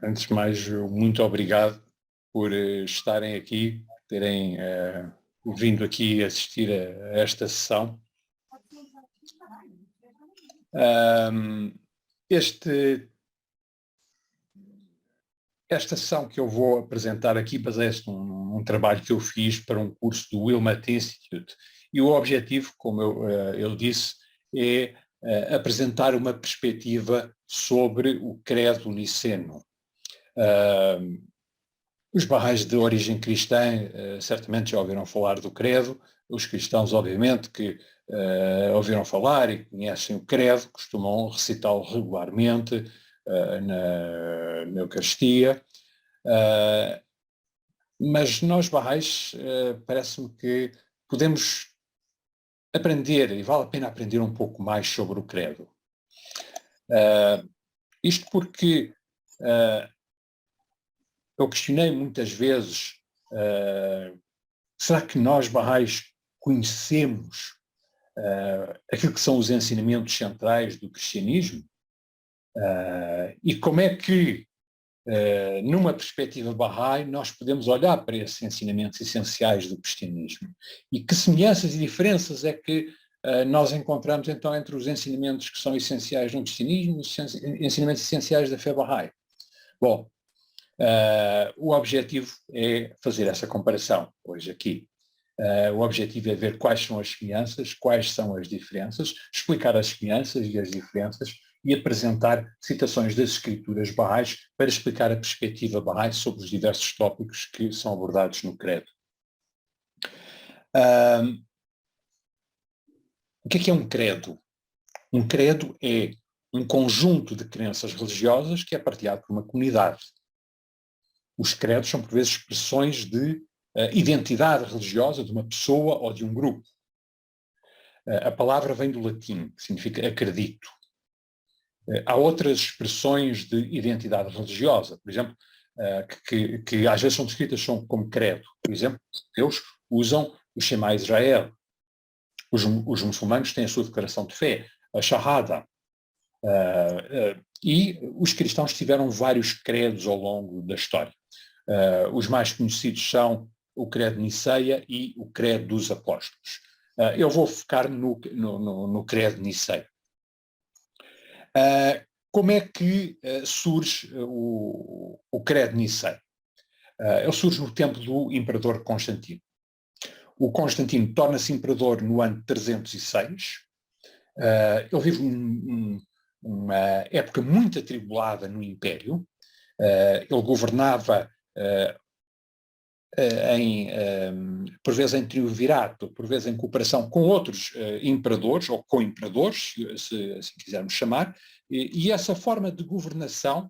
Antes de mais, muito obrigado por estarem aqui, terem vindo aqui assistir a esta sessão. Esta sessão que eu vou apresentar aqui baseia-se num trabalho que eu fiz para um curso do Wilmot Institute, e o objetivo, como eu disse, é apresentar uma perspectiva sobre o credo niceno. Os barrais de origem cristã certamente já ouviram falar do credo, os cristãos obviamente que ouviram falar e conhecem o credo, costumam recitá-lo regularmente na Eucaristia, mas nós barrais parece-me que podemos aprender, e vale a pena aprender um pouco mais sobre o credo. Isto porque eu questionei muitas vezes, será que nós barrais conhecemos aquilo que são os ensinamentos centrais do cristianismo? E como é que, numa perspectiva Bahá'í, nós podemos olhar para esses ensinamentos essenciais do cristianismo? E que semelhanças e diferenças é que nós encontramos então entre os ensinamentos que são essenciais no cristianismo e os ensinamentos essenciais da fé Bahá'í? Bom, o objetivo é fazer essa comparação hoje aqui. O objetivo é ver quais são as semelhanças, quais são as diferenças, explicar as semelhanças e as diferenças e apresentar citações das escrituras Bahá'ís para explicar a perspectiva Bahá'í sobre os diversos tópicos que são abordados no credo. O que é um credo? Um credo é um conjunto de crenças religiosas que é partilhado por uma comunidade. Os credos são, por vezes, expressões de identidade religiosa de uma pessoa ou de um grupo. A palavra vem do latim, que significa acredito. Há outras expressões de identidade religiosa, por exemplo, que às vezes são descritas como credo. Por exemplo, os judeus usam o Shema Israel. Os muçulmanos têm a sua declaração de fé, a Shahada. E os cristãos tiveram vários credos ao longo da história. Os mais conhecidos são o credo de Niceia e o credo dos apóstolos. Eu vou focar no credo de Niceia. Como é que surge o credo de Niceia? Ele surge no tempo do imperador Constantino. O Constantino torna-se imperador no ano 306. Ele vive uma época muito atribulada no Império. Ele governava por vezes em triunvirato, por vezes em cooperação com outros imperadores, ou co-imperadores, se assim quisermos chamar, e essa forma de governação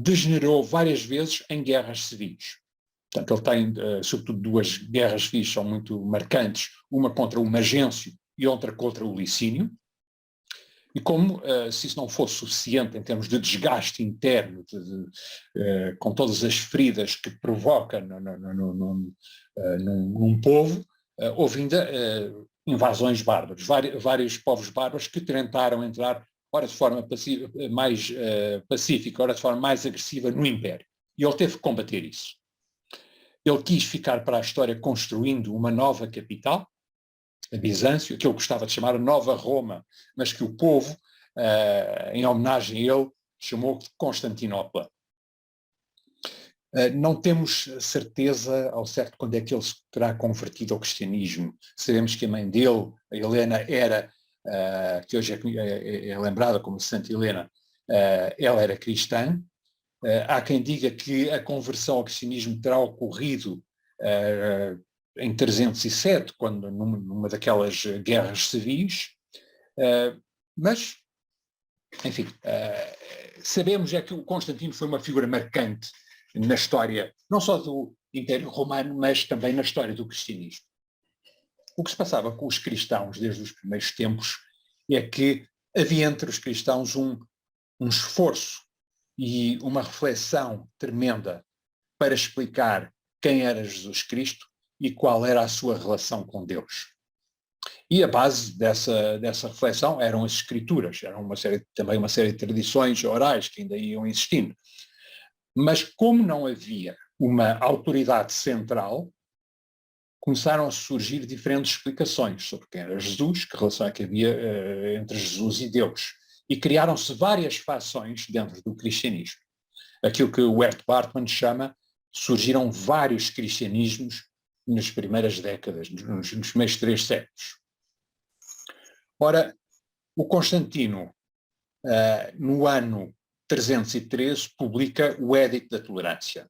degenerou várias vezes em guerras civis. Portanto, ele tem, sobretudo, duas guerras civis são muito marcantes, uma contra o Magêncio e outra contra o Licínio. E como, se isso não fosse suficiente em termos de desgaste interno, com todas as feridas que provoca num povo, houve ainda invasões bárbaras, vários povos bárbaros que tentaram entrar, ora de forma mais pacífica, ora de forma mais agressiva no Império. E ele teve que combater isso. Ele quis ficar para a história construindo uma nova capital, a Bizâncio, que ele gostava de chamar a Nova Roma, mas que o povo, em homenagem a ele, chamou de Constantinopla. Não temos certeza ao certo quando é que ele se terá convertido ao cristianismo. Sabemos que a mãe dele, a Helena, que hoje é lembrada como Santa Helena, ela era cristã. Há quem diga que a conversão ao cristianismo terá ocorrido em 307, quando numa daquelas guerras civis, mas, enfim, sabemos é que o Constantino foi uma figura marcante na história, não só do Império Romano, mas também na história do cristianismo. O que se passava com os cristãos desde os primeiros tempos é que havia entre os cristãos um esforço e uma reflexão tremenda para explicar quem era Jesus Cristo e qual era a sua relação com Deus. E a base dessa reflexão eram as escrituras, eram também uma série de tradições orais que ainda iam existindo. Mas como não havia uma autoridade central, começaram a surgir diferentes explicações sobre quem era Jesus, que relação é que havia entre Jesus e Deus. E criaram-se várias fações dentro do cristianismo. Aquilo que o Ert Bartman chama, surgiram vários cristianismos nas primeiras décadas, nos primeiros 3 séculos. Ora, o Constantino, no ano 313, publica o Édito da Tolerância.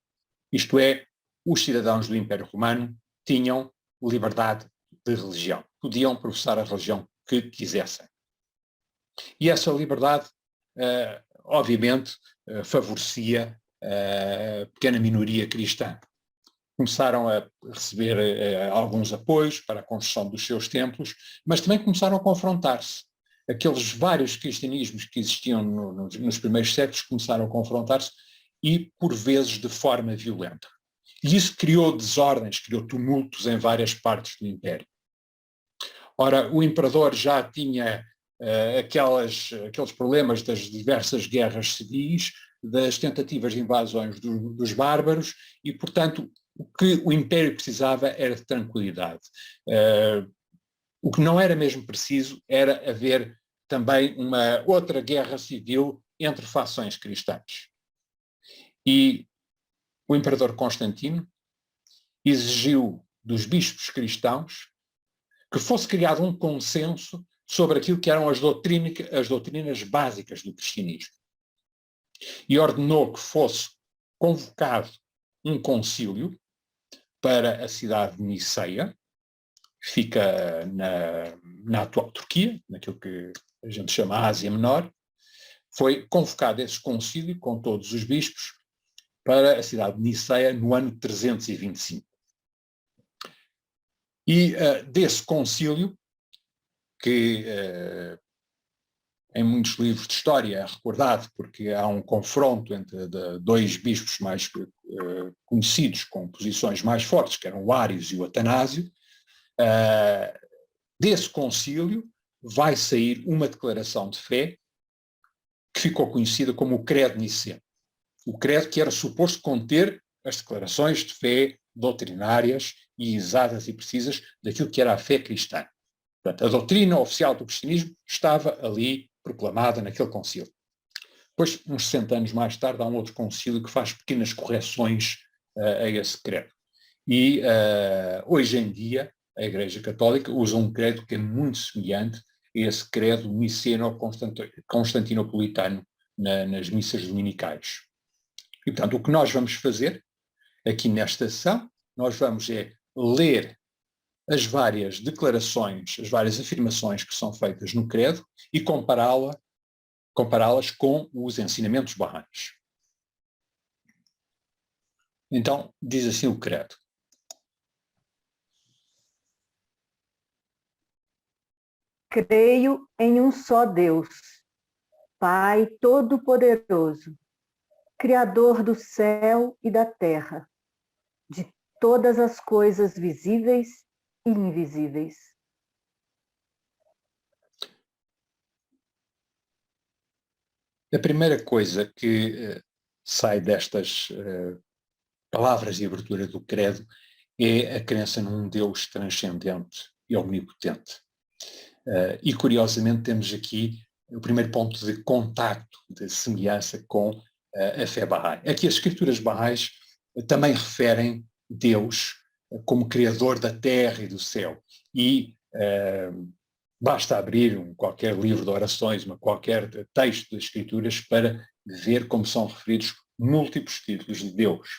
Isto é, os cidadãos do Império Romano tinham liberdade de religião. Podiam professar a religião que quisessem. E essa liberdade, obviamente, favorecia a pequena minoria cristã. Começaram a receber alguns apoios para a construção dos seus templos, mas também começaram a confrontar-se. Aqueles vários cristianismos que existiam nos primeiros séculos começaram a confrontar-se e, por vezes, de forma violenta. E isso criou desordens, criou tumultos em várias partes do Império. Ora, o imperador já tinha aqueles problemas das diversas guerras civis, das tentativas de invasões dos bárbaros e, portanto, o que o Império precisava era de tranquilidade. O que não era mesmo preciso era haver também uma outra guerra civil entre fações cristãs. E o imperador Constantino exigiu dos bispos cristãos que fosse criado um consenso sobre aquilo que eram as doutrinas básicas do cristianismo. E ordenou que fosse convocado um concílio para a cidade de Niceia, que fica na atual Turquia, naquilo que a gente chama Ásia Menor. Foi convocado esse concílio com todos os bispos para a cidade de Niceia no ano 325. E desse concílio, que em muitos livros de história é recordado porque há um confronto entre dois bispos mais conhecidos com posições mais fortes, que eram o Ários e o Atanásio, desse concílio vai sair uma declaração de fé que ficou conhecida como o Credo Niceno. O credo que era suposto conter as declarações de fé doutrinárias e exatas e precisas daquilo que era a fé cristã. Portanto, a doutrina oficial do cristianismo estava ali proclamada naquele concílio. Depois, uns 60 anos mais tarde, há um outro concílio que faz pequenas correções a esse credo. E hoje em dia, a Igreja Católica usa um credo que é muito semelhante a esse credo niceno-constantinopolitano nas missas dominicais. E, portanto, o que nós vamos fazer aqui nesta sessão, nós vamos ler as várias declarações, as várias afirmações que são feitas no credo e compará-las com os ensinamentos barrais. Então, diz assim o credo. Creio em um só Deus, Pai Todo-Poderoso, Criador do céu e da terra, de todas as coisas visíveis e invisíveis. A primeira coisa que sai destas palavras de abertura do credo é a crença num Deus transcendente e omnipotente. E curiosamente temos aqui o primeiro ponto de contacto, de semelhança com a fé Bahá'í. Aqui as escrituras Bahá'ís também referem Deus como Criador da terra e do céu. E basta abrir qualquer livro de orações, qualquer texto das escrituras para ver como são referidos múltiplos títulos de Deus.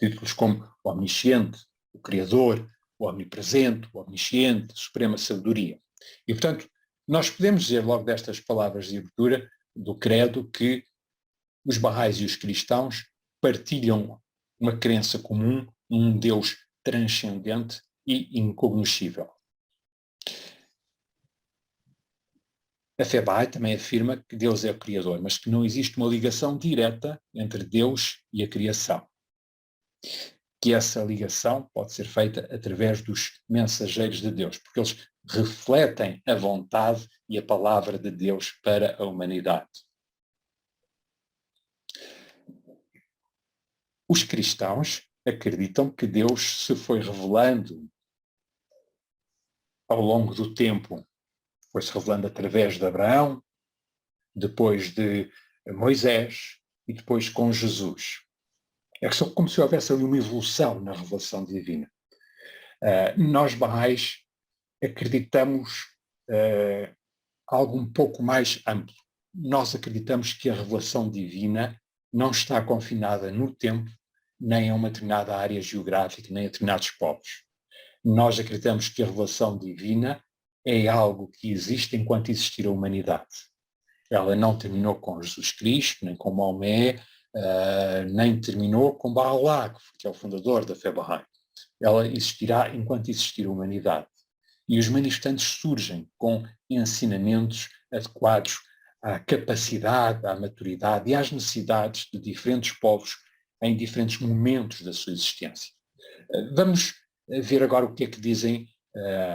Títulos como o omnisciente, o Criador, o omnipresente, o omnisciente, a suprema sabedoria. E, portanto, nós podemos dizer logo destas palavras de abertura do credo que os Bahá'ís e os cristãos partilham uma crença comum num Deus transcendente e incognoscível. A fé Bahá'í também afirma que Deus é o Criador, mas que não existe uma ligação direta entre Deus e a criação. Que essa ligação pode ser feita através dos mensageiros de Deus, porque eles refletem a vontade e a palavra de Deus para a humanidade. Os cristãos acreditam que Deus se foi revelando ao longo do tempo. Foi-se revelando através de Abraão, depois de Moisés e depois com Jesus. É só como se houvesse ali uma evolução na revelação divina. Nós, Bahá'ís, acreditamos algo um pouco mais amplo. Nós acreditamos que a revelação divina não está confinada no tempo, nem a uma determinada área geográfica, nem a determinados povos. Nós acreditamos que a revelação divina é algo que existe enquanto existir a humanidade. Ela não terminou com Jesus Cristo, nem com Maomé, nem terminou com Bahá'u'lláh, que é o fundador da fé Bahá'í. Ela existirá enquanto existir a humanidade. E os manifestantes surgem com ensinamentos adequados à capacidade, à maturidade e às necessidades de diferentes povos em diferentes momentos da sua existência. Vamos ver agora o que é que dizem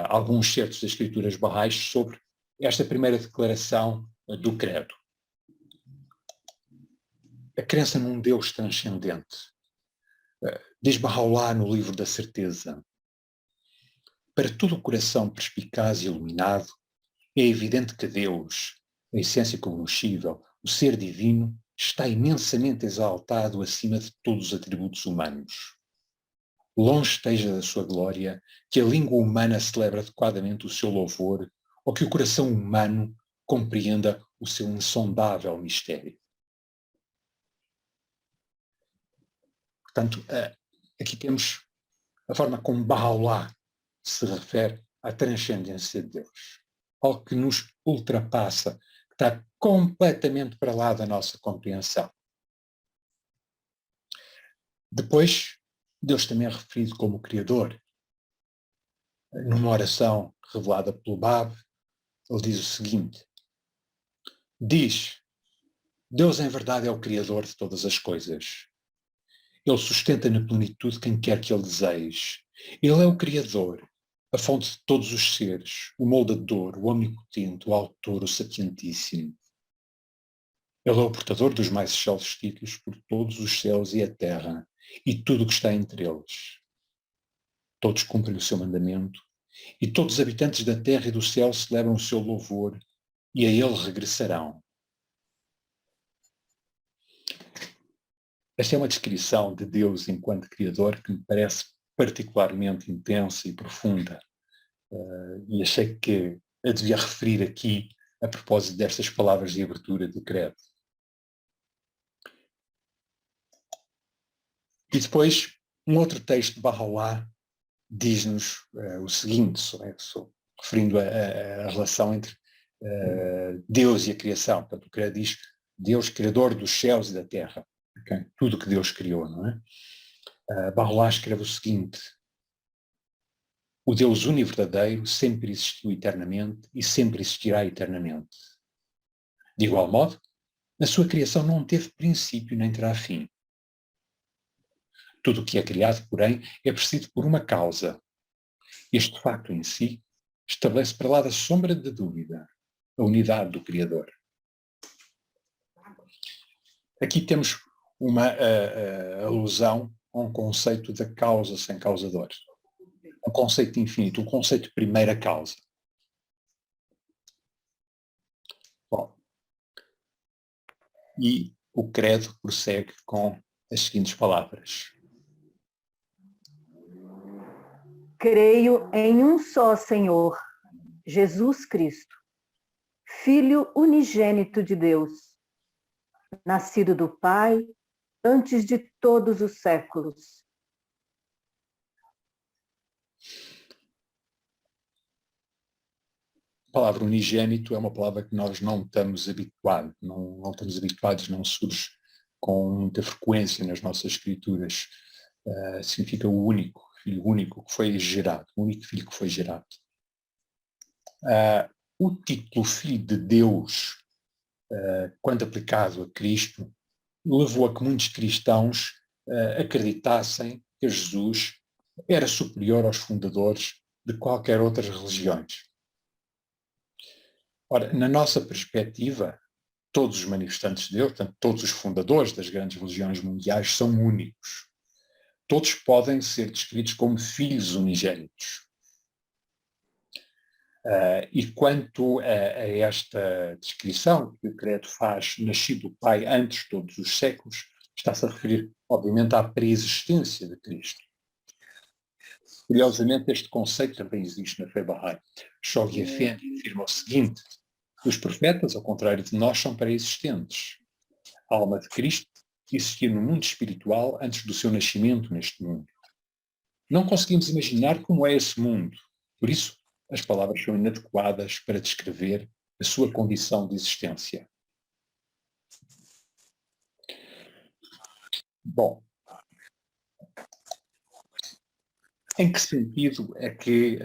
alguns certos das escrituras Bahá'ís sobre esta primeira declaração do credo. A crença num Deus transcendente. Diz Bahá'u'lláh no livro da certeza: para todo o coração perspicaz e iluminado, é evidente que Deus, a essência cognoscível, o ser divino, está imensamente exaltado acima de todos os atributos humanos. Longe esteja da sua glória que a língua humana celebre adequadamente o seu louvor, ou que o coração humano compreenda o seu insondável mistério. Portanto, aqui temos a forma como Bahá'u'lláh se refere à transcendência de Deus, algo que nos ultrapassa, que está completamente para lá da nossa compreensão. Depois, Deus também é referido como Criador. Numa oração revelada pelo Bab, ele diz o seguinte: diz, Deus em verdade é o Criador de todas as coisas. Ele sustenta na plenitude quem quer que ele deseje. Ele é o Criador, a fonte de todos os seres, o moldador, o omnipotente, o autor, o sapientíssimo. Ele é o portador dos mais excelsos títulos por todos os céus e a terra, e tudo o que está entre eles. Todos cumprem o seu mandamento, e todos os habitantes da terra e do céu celebram o seu louvor, e a ele regressarão. Esta é uma descrição de Deus enquanto Criador que me parece particularmente intensa e profunda, e achei que a devia referir aqui a propósito destas palavras de abertura do credo. E depois, um outro texto de Bahá'u'lláh diz-nos o seguinte, referindo a relação entre Deus e a criação. Portanto, o credo diz Deus, Criador dos céus e da terra. Okay? Tudo que Deus criou, não é? Bahá'u'lláh escreve o seguinte: o Deus único e verdadeiro sempre existiu eternamente e sempre existirá eternamente. De igual modo, na sua criação não teve princípio nem terá fim. Tudo o que é criado, porém, é precedido por uma causa. Este facto em si estabelece para lá da sombra de dúvida a unidade do Criador. Aqui temos uma alusão a um conceito da causa sem causador. Um conceito infinito, um conceito de primeira causa. Bom, e o credo prossegue com as seguintes palavras: creio em um só Senhor, Jesus Cristo, Filho unigênito de Deus, nascido do Pai antes de todos os séculos. A palavra unigênito é uma palavra que nós não estamos habituados, não estamos habituados, não surge com muita frequência nas nossas escrituras. Significa o único, filho único que foi gerado, o único filho que foi gerado. O título Filho de Deus, quando aplicado a Cristo, levou a que muitos cristãos acreditassem que Jesus era superior aos fundadores de qualquer outras religiões. Ora, na nossa perspectiva, todos os manifestantes de Deus, portanto, todos os fundadores das grandes religiões mundiais são únicos. Todos podem ser descritos como filhos unigênitos. E quanto a esta descrição que o credo faz, nascido do Pai antes de todos os séculos, está-se a referir, obviamente, à preexistência de Cristo. Curiosamente, este conceito também existe na fé Bahá'í. Shoghi Effendi afirma o seguinte: os profetas, ao contrário de nós, são pré-existentes. A alma de Cristo existia no mundo espiritual antes do seu nascimento neste mundo. Não conseguimos imaginar como é esse mundo. Por isso, as palavras são inadequadas para descrever a sua condição de existência. Bom, em que sentido é que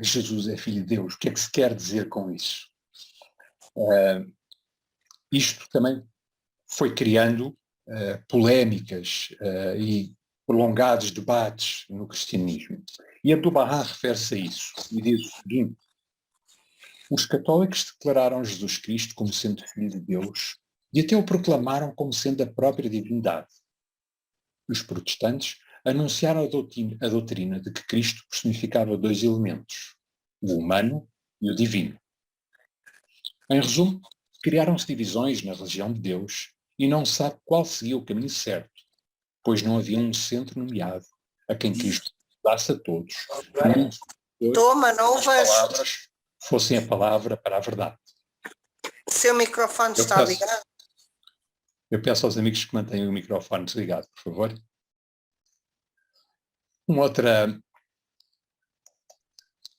Jesus é filho de Deus? O que é que se quer dizer com isso? Isto também foi criando polémicas e prolongados debates no cristianismo. E Abdu'l-Bahá refere-se a isso e diz o seguinte: os católicos declararam Jesus Cristo como sendo filho de Deus e até o proclamaram como sendo a própria divindade. Os protestantes anunciaram a doutrina de que Cristo personificava dois elementos, o humano e o divino. Em resumo, criaram-se divisões na religião de Deus e não se sabe qual seria o caminho certo, pois não havia um centro nomeado a quem Cristo dasse a todos. Toma, não o vejo. Palavras fossem a palavra para a verdade. Seu microfone está ligado? Eu peço aos amigos que mantenham o microfone desligado, por favor.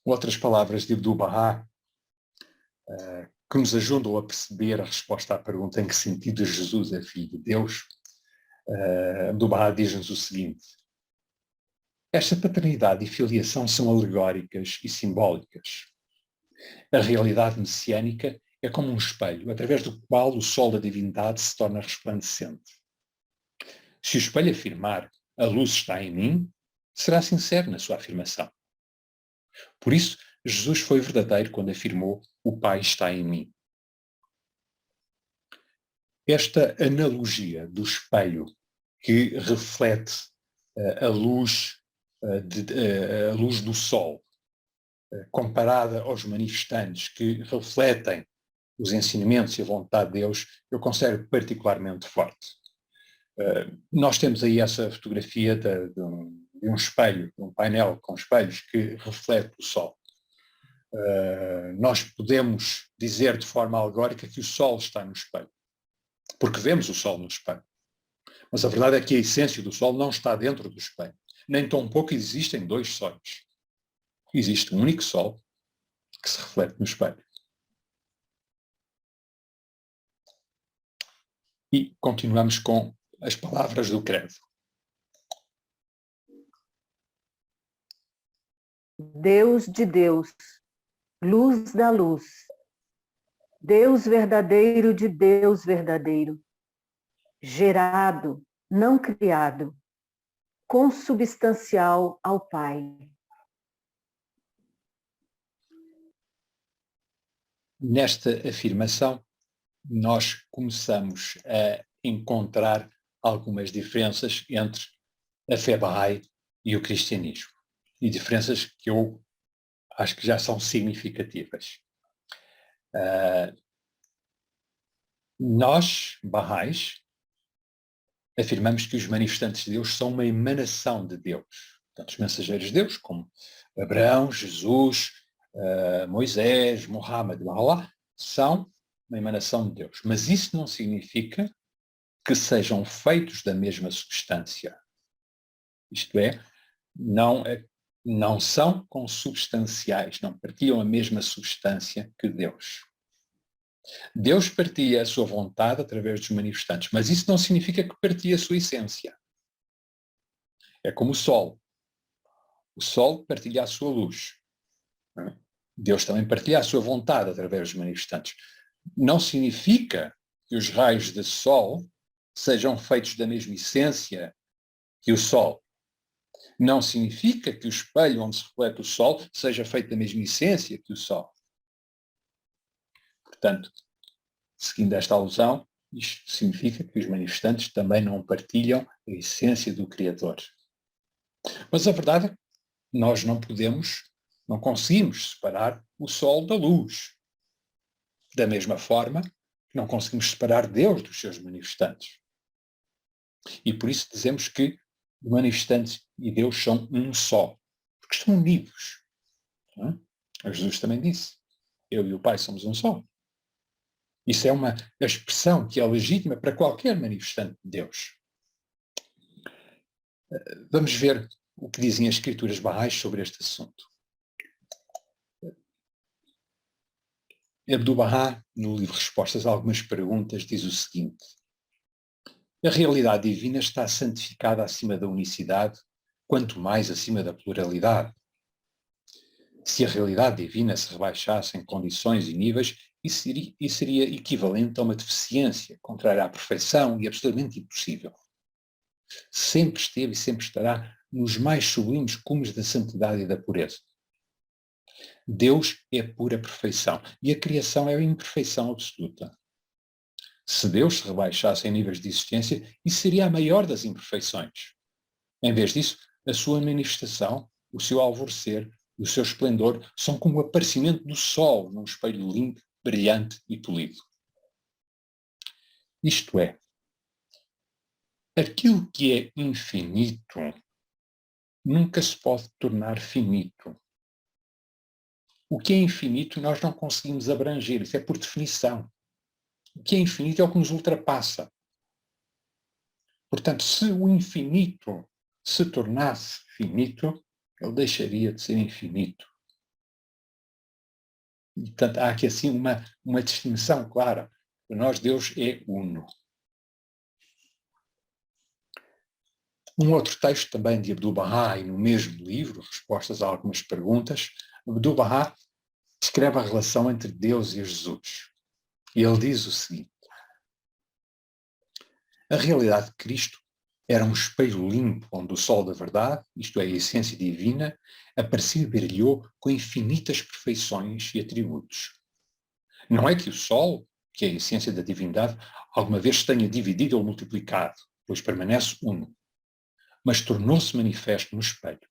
Outras palavras de Abdu'l-Bahá que nos ajudam a perceber a resposta à pergunta em que sentido Jesus é filho de Deus. Abdu'l-Bahá diz-nos o seguinte: esta paternidade e filiação são alegóricas e simbólicas. A realidade messiânica é como um espelho, através do qual o sol da divindade se torna resplandecente. Se o espelho afirmar a luz está em mim, será sincero na sua afirmação. Por isso, Jesus foi verdadeiro quando afirmou: o Pai está em mim. Esta analogia do espelho que reflete a luz do sol, comparada aos manifestantes que refletem os ensinamentos e a vontade de Deus, eu considero particularmente forte. Nós temos aí essa fotografia de um espelho, de um painel com espelhos que reflete o sol. Nós podemos dizer de forma alegórica que o sol está no espelho, porque vemos o sol no espelho. Mas a verdade é que a essência do sol não está dentro do espelho. Nem tampouco existem dois sóis. Existe um único sol que se reflete no espelho. E continuamos com as palavras do credo. Deus de Deus, luz da luz, Deus verdadeiro de Deus verdadeiro, gerado, não criado, consubstancial ao Pai. Nesta afirmação, nós começamos a encontrar algumas diferenças entre a fé Bahá'í e o cristianismo. E diferenças que eu acho que já são significativas. Nós, Bahá'ís, afirmamos que os manifestantes de Deus são uma emanação de Deus. Portanto, os mensageiros de Deus, como Abraão, Jesus, Moisés, Muhammad, Allah, são uma emanação de Deus. Mas isso não significa que sejam feitos da mesma substância. Isto é, não são consubstanciais, não partilham a mesma substância que Deus. Deus partilha a sua vontade através dos manifestantes, mas isso não significa que partilhe a sua essência. É como o sol. O sol partilha a sua luz. Deus também partilha a sua vontade através dos manifestantes. Não significa que os raios de sol sejam feitos da mesma essência que o sol. Não significa que o espelho onde se reflete o sol seja feito da mesma essência que o sol. Portanto, seguindo esta alusão, isto significa que os manifestantes também não partilham a essência do Criador. Mas a verdade é que nós não conseguimos separar o sol da luz. Da mesma forma que não conseguimos separar Deus dos seus manifestantes. E por isso dizemos que os manifestantes e Deus são um só, porque estão unidos. Não é? Jesus também disse, eu e o Pai somos um só. Isso é uma expressão que é legítima para qualquer manifestante de Deus. Vamos ver o que dizem as escrituras Bahá'ís sobre este assunto. Abdu'l-Bahá, no livro Respostas a Algumas Perguntas, diz o seguinte: a realidade divina está santificada acima da unicidade, quanto mais acima da pluralidade. Se a realidade divina se rebaixasse em condições e níveis, isso seria equivalente a uma deficiência, contrária à perfeição e absolutamente impossível. Sempre esteve e sempre estará nos mais sublimes cumes da santidade e da pureza. Deus é pura perfeição e a criação é a imperfeição absoluta. Se Deus se rebaixasse em níveis de existência, isso seria a maior das imperfeições. Em vez disso, a sua manifestação, o seu alvorecer, o seu esplendor são como o aparecimento do sol num espelho limpo, brilhante e polido. Isto é, aquilo que é infinito nunca se pode tornar finito. O que é infinito nós não conseguimos abranger, isso é por definição. O que é infinito é o que nos ultrapassa. Portanto, se o infinito se tornasse finito, ele deixaria de ser infinito. Portanto, há aqui assim uma distinção clara. Para nós, Deus é uno. Um outro texto também de Abdu'l-Bahá, e no mesmo livro, Respostas a Algumas Perguntas, Abdu'l-Bahá descreve a relação entre Deus e Jesus. E ele diz o seguinte: a realidade de Cristo era um espelho limpo onde o sol da verdade, isto é, a essência divina, apareceu e brilhou com infinitas perfeições e atributos. Não é que o sol, que é a essência da divindade, alguma vez se tenha dividido ou multiplicado, pois permanece uno, mas tornou-se manifesto no espelho.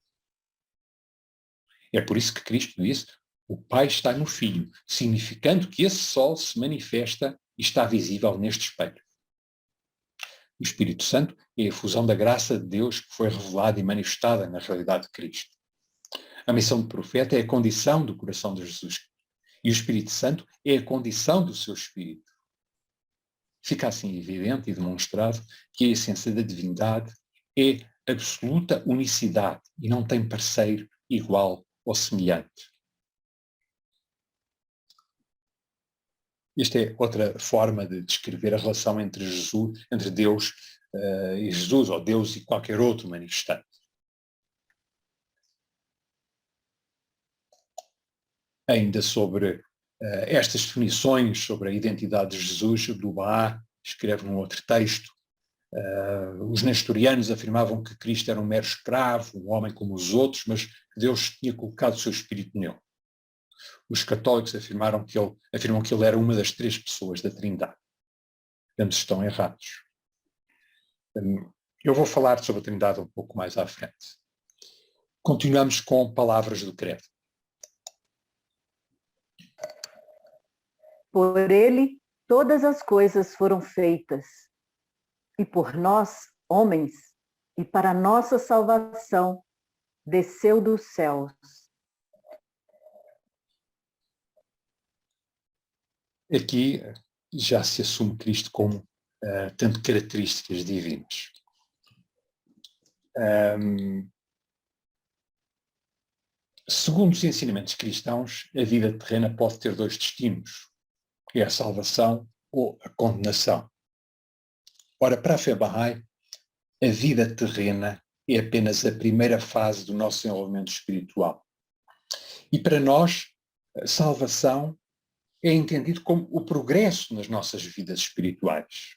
É por isso que Cristo disse: o Pai está no Filho, significando que esse sol se manifesta e está visível neste espelho. O Espírito Santo é a fusão da graça de Deus que foi revelada e manifestada na realidade de Cristo. A missão de profeta é a condição do coração de Jesus. E o Espírito Santo é a condição do seu Espírito. Fica assim evidente e demonstrado que a essência da divindade é absoluta unicidade e não tem parceiro igual ou semelhante. Esta é outra forma de descrever a relação entre Deus e Jesus, ou Deus e qualquer outro manifestante. Ainda sobre estas definições sobre a identidade de Jesus, Abdu'l-Bahá escreve num outro texto: os nestorianos afirmavam que Cristo era um mero escravo, um homem como os outros, mas que Deus tinha colocado o seu espírito nele. Os católicos afirmam que ele era uma das três pessoas da Trindade. Ambos estão errados. Eu vou falar sobre a Trindade um pouco mais à frente. Continuamos com palavras do credo. Por ele, todas as coisas foram feitas, e por nós, homens, e para nossa salvação, desceu dos céus. Aqui já se assume Cristo como tendo características divinas. Segundo os ensinamentos cristãos, a vida terrena pode ter dois destinos: é a salvação ou a condenação. Ora, para a fé Bahá'í, a vida terrena é apenas a primeira fase do nosso desenvolvimento espiritual. E para nós, a salvação é entendido como o progresso nas nossas vidas espirituais.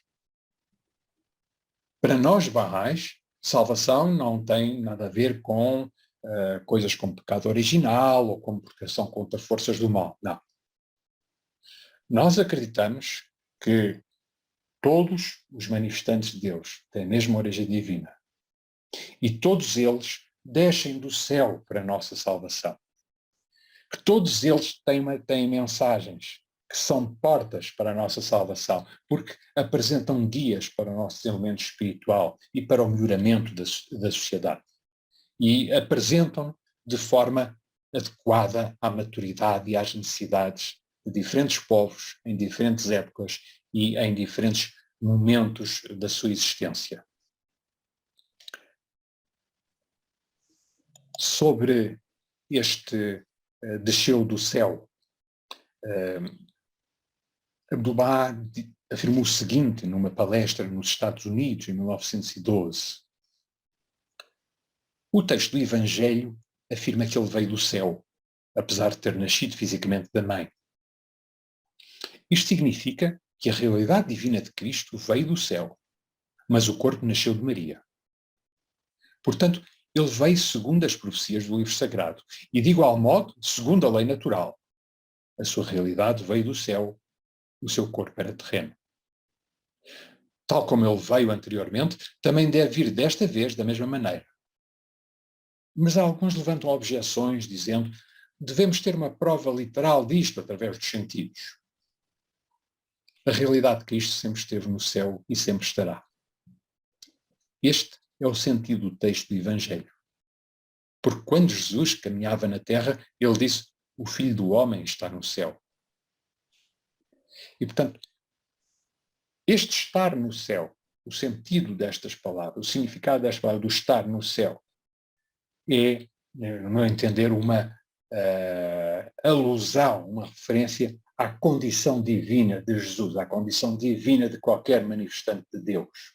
Para nós Bahá'ís, salvação não tem nada a ver com coisas como pecado original ou com proteção contra forças do mal. Não. Nós acreditamos que todos os manifestantes de Deus têm a mesma origem divina. E todos eles descem do céu para a nossa salvação. Que todos eles têm mensagens que são portas para a nossa salvação, porque apresentam guias para o nosso desenvolvimento espiritual e para o melhoramento da sociedade. E apresentam de forma adequada à maturidade e às necessidades de diferentes povos, em diferentes épocas e em diferentes momentos da sua existência. Sobre este desceu do céu, Abdullah afirmou o seguinte numa palestra nos Estados Unidos, em 1912. O texto do Evangelho afirma que ele veio do céu, apesar de ter nascido fisicamente da mãe. Isto significa que a realidade divina de Cristo veio do céu, mas o corpo nasceu de Maria. Portanto, ele veio segundo as profecias do livro sagrado e, de igual modo, segundo a lei natural. A sua realidade veio do céu, o seu corpo era terreno. Tal como ele veio anteriormente, também deve vir desta vez da mesma maneira. Mas alguns levantam objeções, dizendo que devemos ter uma prova literal disto através dos sentidos. A realidade de Cristo sempre esteve no céu e sempre estará. Este é o sentido do texto do Evangelho. Porque quando Jesus caminhava na terra, ele disse: o Filho do Homem está no céu. E, portanto, este estar no céu, o sentido destas palavras, o significado destas palavras, do estar no céu, é, no meu entender, uma alusão, uma referência à condição divina de Jesus, à condição divina de qualquer manifestante de Deus,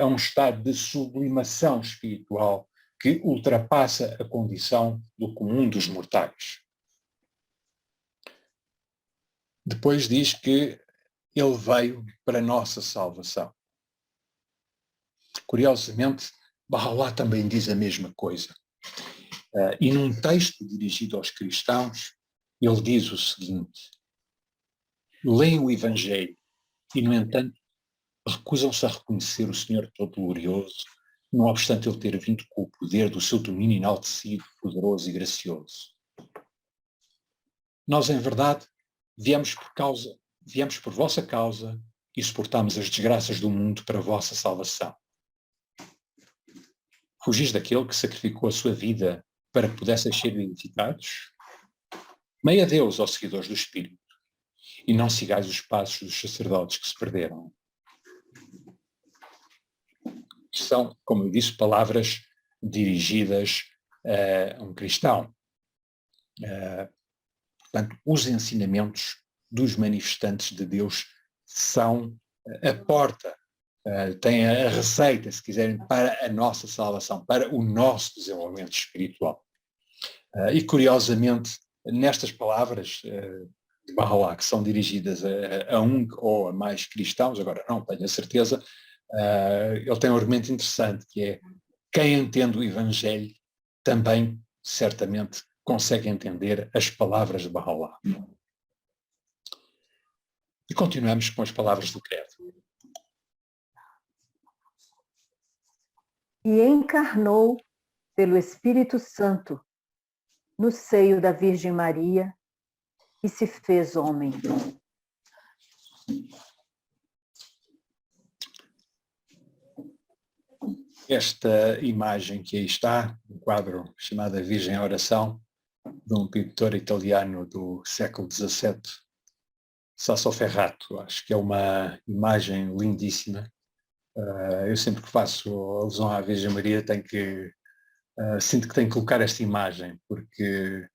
a um estado de sublimação espiritual que ultrapassa a condição do comum dos mortais. Depois diz que ele veio para a nossa salvação. Curiosamente, Baha'u'lláh também diz a mesma coisa. E num texto dirigido aos cristãos, ele diz o seguinte: leem o Evangelho e, no entanto, recusam-se a reconhecer o Senhor Todo-Glorioso, não obstante ele ter vindo com o poder do seu domínio enaltecido, poderoso e gracioso. Nós, em verdade, viemos por vossa causa e suportamos as desgraças do mundo para a vossa salvação. Fugis daquele que sacrificou a sua vida para que pudessem ser edificados? Meia Deus, ó seguidores do Espírito, e não sigais os passos dos sacerdotes que se perderam. São, como eu disse, palavras dirigidas a um cristão. Portanto, os ensinamentos dos manifestantes de Deus são a porta, têm a receita, se quiserem, para a nossa salvação, para o nosso desenvolvimento espiritual. E, curiosamente, nestas palavras de Baha'u'lláh, que são dirigidas a um ou a mais cristãos, agora não tenho a certeza, ele tem um argumento interessante, que é: quem entende o Evangelho também, certamente, consegue entender as palavras de Baha'u'lláh. E continuamos com as palavras do credo. E encarnou pelo Espírito Santo no seio da Virgem Maria e se fez homem. Esta imagem que aí está, um quadro chamado A Virgem à Oração, de um pintor italiano do século XVII, Sassoferrato. Acho que é uma imagem lindíssima. Eu sempre que faço alusão à Virgem Maria sinto que tenho que colocar esta imagem, porque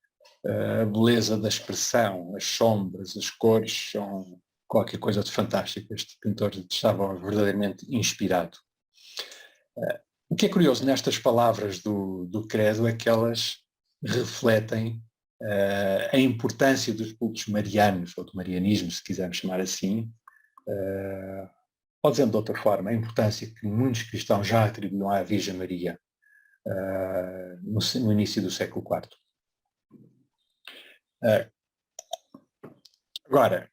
a beleza da expressão, as sombras, as cores, são qualquer coisa de fantástico. Este pintor estava verdadeiramente inspirado. O que é curioso nestas palavras do credo é que elas refletem a importância dos cultos marianos, ou do marianismo, se quisermos chamar assim, ou dizendo de outra forma, a importância que muitos cristãos já atribuíam à Virgem Maria no início do século IV. Agora,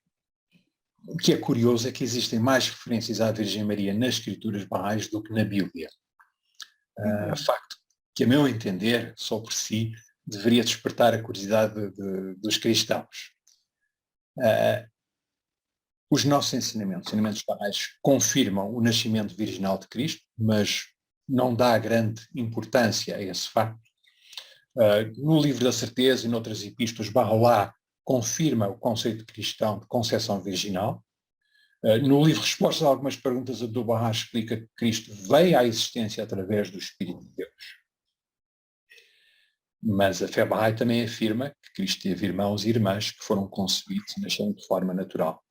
O que é curioso é que existem mais referências à Virgem Maria nas escrituras bahá'ís do que na Bíblia. Facto que, a meu entender, só por si, deveria despertar a curiosidade dos cristãos. Os nossos ensinamentos bahá'ís, confirmam o nascimento virginal de Cristo, mas não dá grande importância a esse facto. No Livro da Certeza e noutras epístolas, Baha'u'lláh confirma o conceito cristão de concepção virginal. No livro Respostas a algumas perguntas, Abdu'l-Bahá explica que Cristo veio à existência através do Espírito de Deus. Mas a fé Bahá'í também afirma que Cristo teve irmãos e irmãs que foram concebidos e nasceram de forma natural.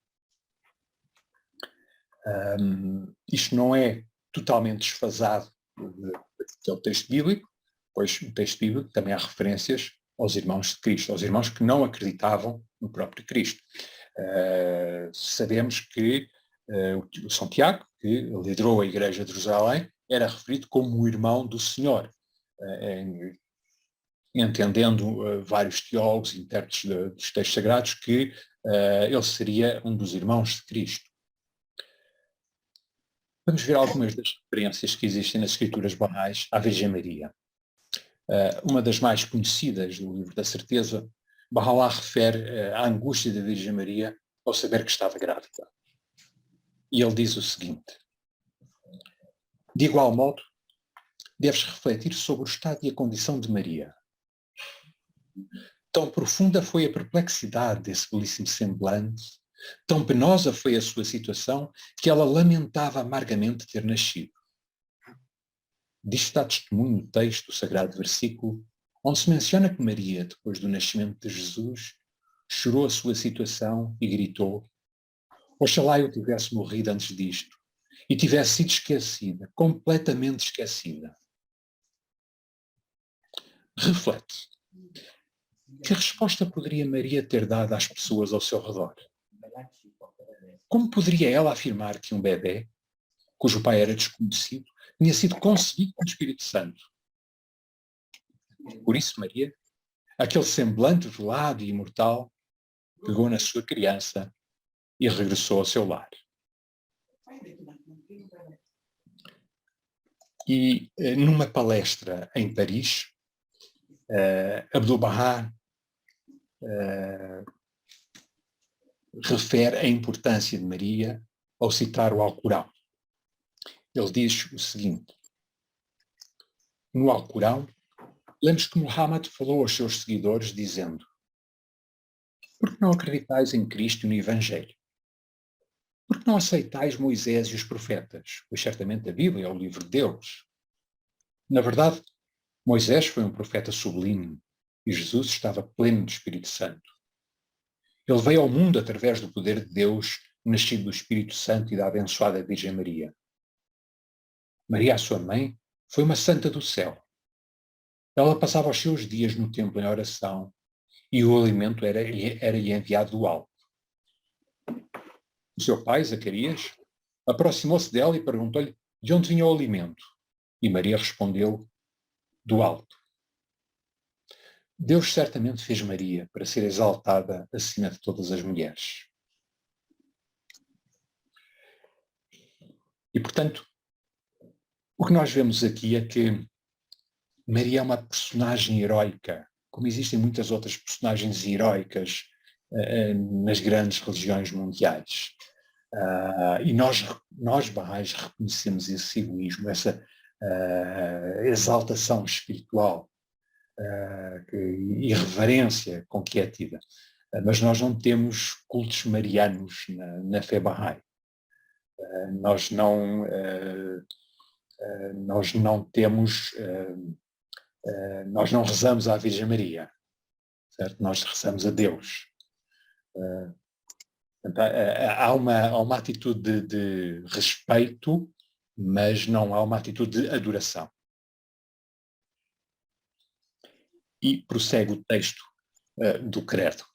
Isto não é totalmente desfasado do texto bíblico, pois no texto bíblico também há referências aos irmãos de Cristo, aos irmãos que não acreditavam no próprio Cristo. Sabemos que o São Tiago, que liderou a Igreja de Jerusalém, era referido como o irmão do Senhor, entendendo vários teólogos e intérpretes dos textos sagrados que ele seria um dos irmãos de Cristo. Vamos ver algumas das referências que existem nas escrituras bahá'ís à Virgem Maria. Uma das mais conhecidas do Livro da Certeza, Baha'u'lláh refere a angústia da Virgem Maria ao saber que estava grávida. E ele diz o seguinte: de igual modo, deves refletir sobre o estado e a condição de Maria. Tão profunda foi a perplexidade desse belíssimo semblante, tão penosa foi a sua situação, que ela lamentava amargamente ter nascido. Disto dá testemunho o texto do sagrado versículo, onde se menciona que Maria, depois do nascimento de Jesus, chorou a sua situação e gritou: oxalá eu tivesse morrido antes disto e tivesse sido esquecida, completamente esquecida. Reflete. Que resposta poderia Maria ter dado às pessoas ao seu redor? Como poderia ela afirmar que um bebê, cujo pai era desconhecido, tinha sido concebido pelo Espírito Santo? Por isso, Maria, aquele semblante velado e imortal, pegou na sua criança e regressou ao seu lar. E numa palestra em Paris, Abdu'l-Bahá refere a importância de Maria ao citar o Alcorão. Ele diz o seguinte: no Alcorão, lemos que Muhammad falou aos seus seguidores dizendo: por que não acreditais em Cristo e no Evangelho? Por que não aceitais Moisés e os profetas? Pois certamente a Bíblia é o livro de Deus. Na verdade, Moisés foi um profeta sublime e Jesus estava pleno do Espírito Santo. Ele veio ao mundo através do poder de Deus, nascido do Espírito Santo e da abençoada Virgem Maria. Maria, a sua mãe, foi uma santa do céu. Ela passava os seus dias no templo em oração e o alimento era-lhe enviado do alto. O seu pai, Zacarias, aproximou-se dela e perguntou-lhe de onde vinha o alimento. E Maria respondeu: do alto. Deus certamente fez Maria para ser exaltada acima de todas as mulheres. E, portanto, o que nós vemos aqui é que Maria é uma personagem heroica, como existem muitas outras personagens heroicas nas grandes religiões mundiais. E nós Bahá'ís reconhecemos esse egoísmo, essa exaltação espiritual e reverência com que é tida. Mas nós não temos cultos marianos na fé Bahá'í. Nós não temos, nós não rezamos à Virgem Maria, certo? Nós rezamos a Deus. Há uma atitude de respeito, mas não há uma atitude de adoração. E prossegue o texto do credo.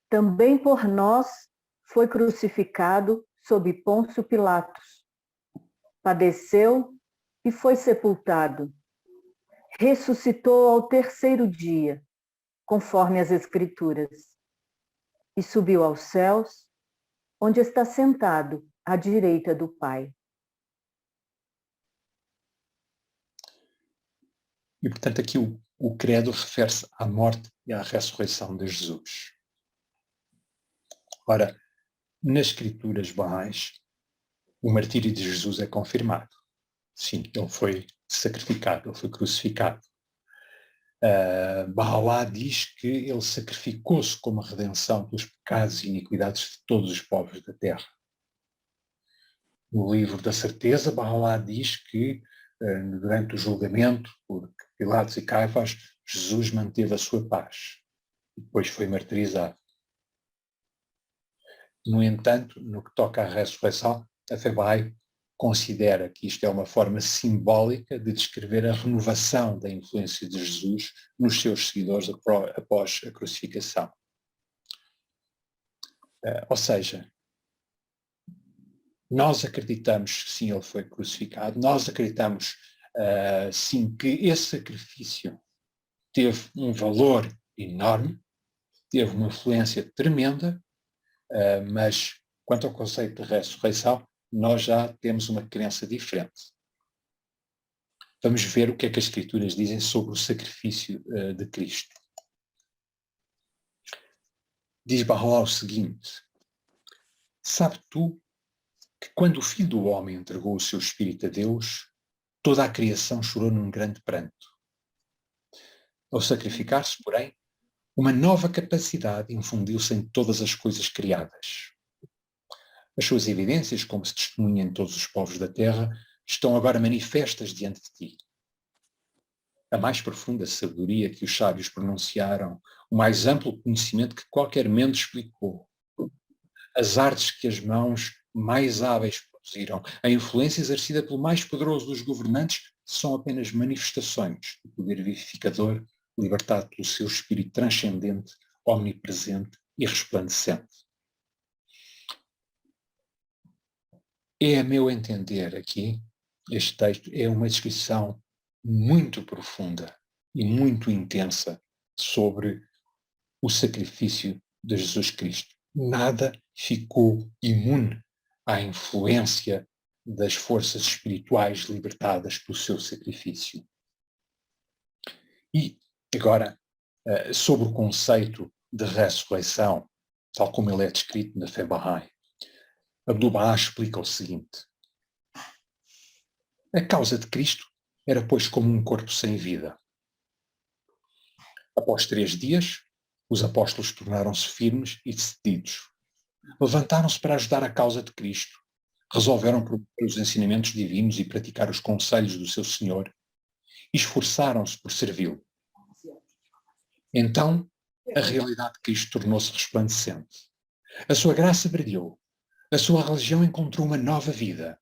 Também por nós foi crucificado sob Pôncio Pilatos. Padeceu e foi sepultado. Ressuscitou ao terceiro dia, conforme as Escrituras. e subiu aos céus, onde está sentado à direita do Pai. E, portanto, aqui o credo refere-se à morte e à ressurreição de Jesus. Ora, nas escrituras bahá'ís, o martírio de Jesus é confirmado. Sim, ele foi sacrificado, ele foi crucificado. Baha'u'lláh diz que ele sacrificou-se como redenção pelos pecados e iniquidades de todos os povos da terra. No livro da certeza, Baha'u'lláh diz que durante o julgamento por Pilatos e Caifás, Jesus manteve a sua paz e depois foi martirizado. No entanto, no que toca à ressurreição, a fé Bahá'í considera que isto é uma forma simbólica de descrever a renovação da influência de Jesus nos seus seguidores após a crucificação. Ou seja, nós acreditamos que sim, ele foi crucificado, nós acreditamos sim que esse sacrifício teve um valor enorme, teve uma influência tremenda, mas quanto ao conceito de ressurreição, nós já temos uma crença diferente. Vamos ver o que é que as Escrituras dizem sobre o sacrifício de Cristo. Diz Baha'u'lláh o seguinte: sabe tu que quando o Filho do Homem entregou o seu Espírito a Deus, toda a criação chorou num grande pranto. Ao sacrificar-se, porém, uma nova capacidade infundiu-se em todas as coisas criadas. As suas evidências, como se testemunha em todos os povos da terra, estão agora manifestas diante de ti. A mais profunda sabedoria que os sábios pronunciaram, o mais amplo conhecimento que qualquer mente explicou, as artes que as mãos mais hábeis produziram, a influência exercida pelo mais poderoso dos governantes, são apenas manifestações do poder vivificador libertado pelo seu espírito transcendente, omnipresente e resplandecente. É, a meu entender aqui, este texto é uma descrição muito profunda e muito intensa sobre o sacrifício de Jesus Cristo. Nada ficou imune à influência das forças espirituais libertadas pelo seu sacrifício. E agora, sobre o conceito de ressurreição, tal como ele é descrito na fé Bahá'í, Abdu'l-Bahá explica o seguinte: a causa de Cristo era, pois, como um corpo sem vida. Após 3 dias, os apóstolos tornaram-se firmes e decididos. Levantaram-se para ajudar a causa de Cristo. Resolveram promover os ensinamentos divinos e praticar os conselhos do seu Senhor. E esforçaram-se por servi-lo. Então, a realidade de Cristo tornou-se resplandecente. A sua graça brilhou. A sua religião encontrou uma nova vida.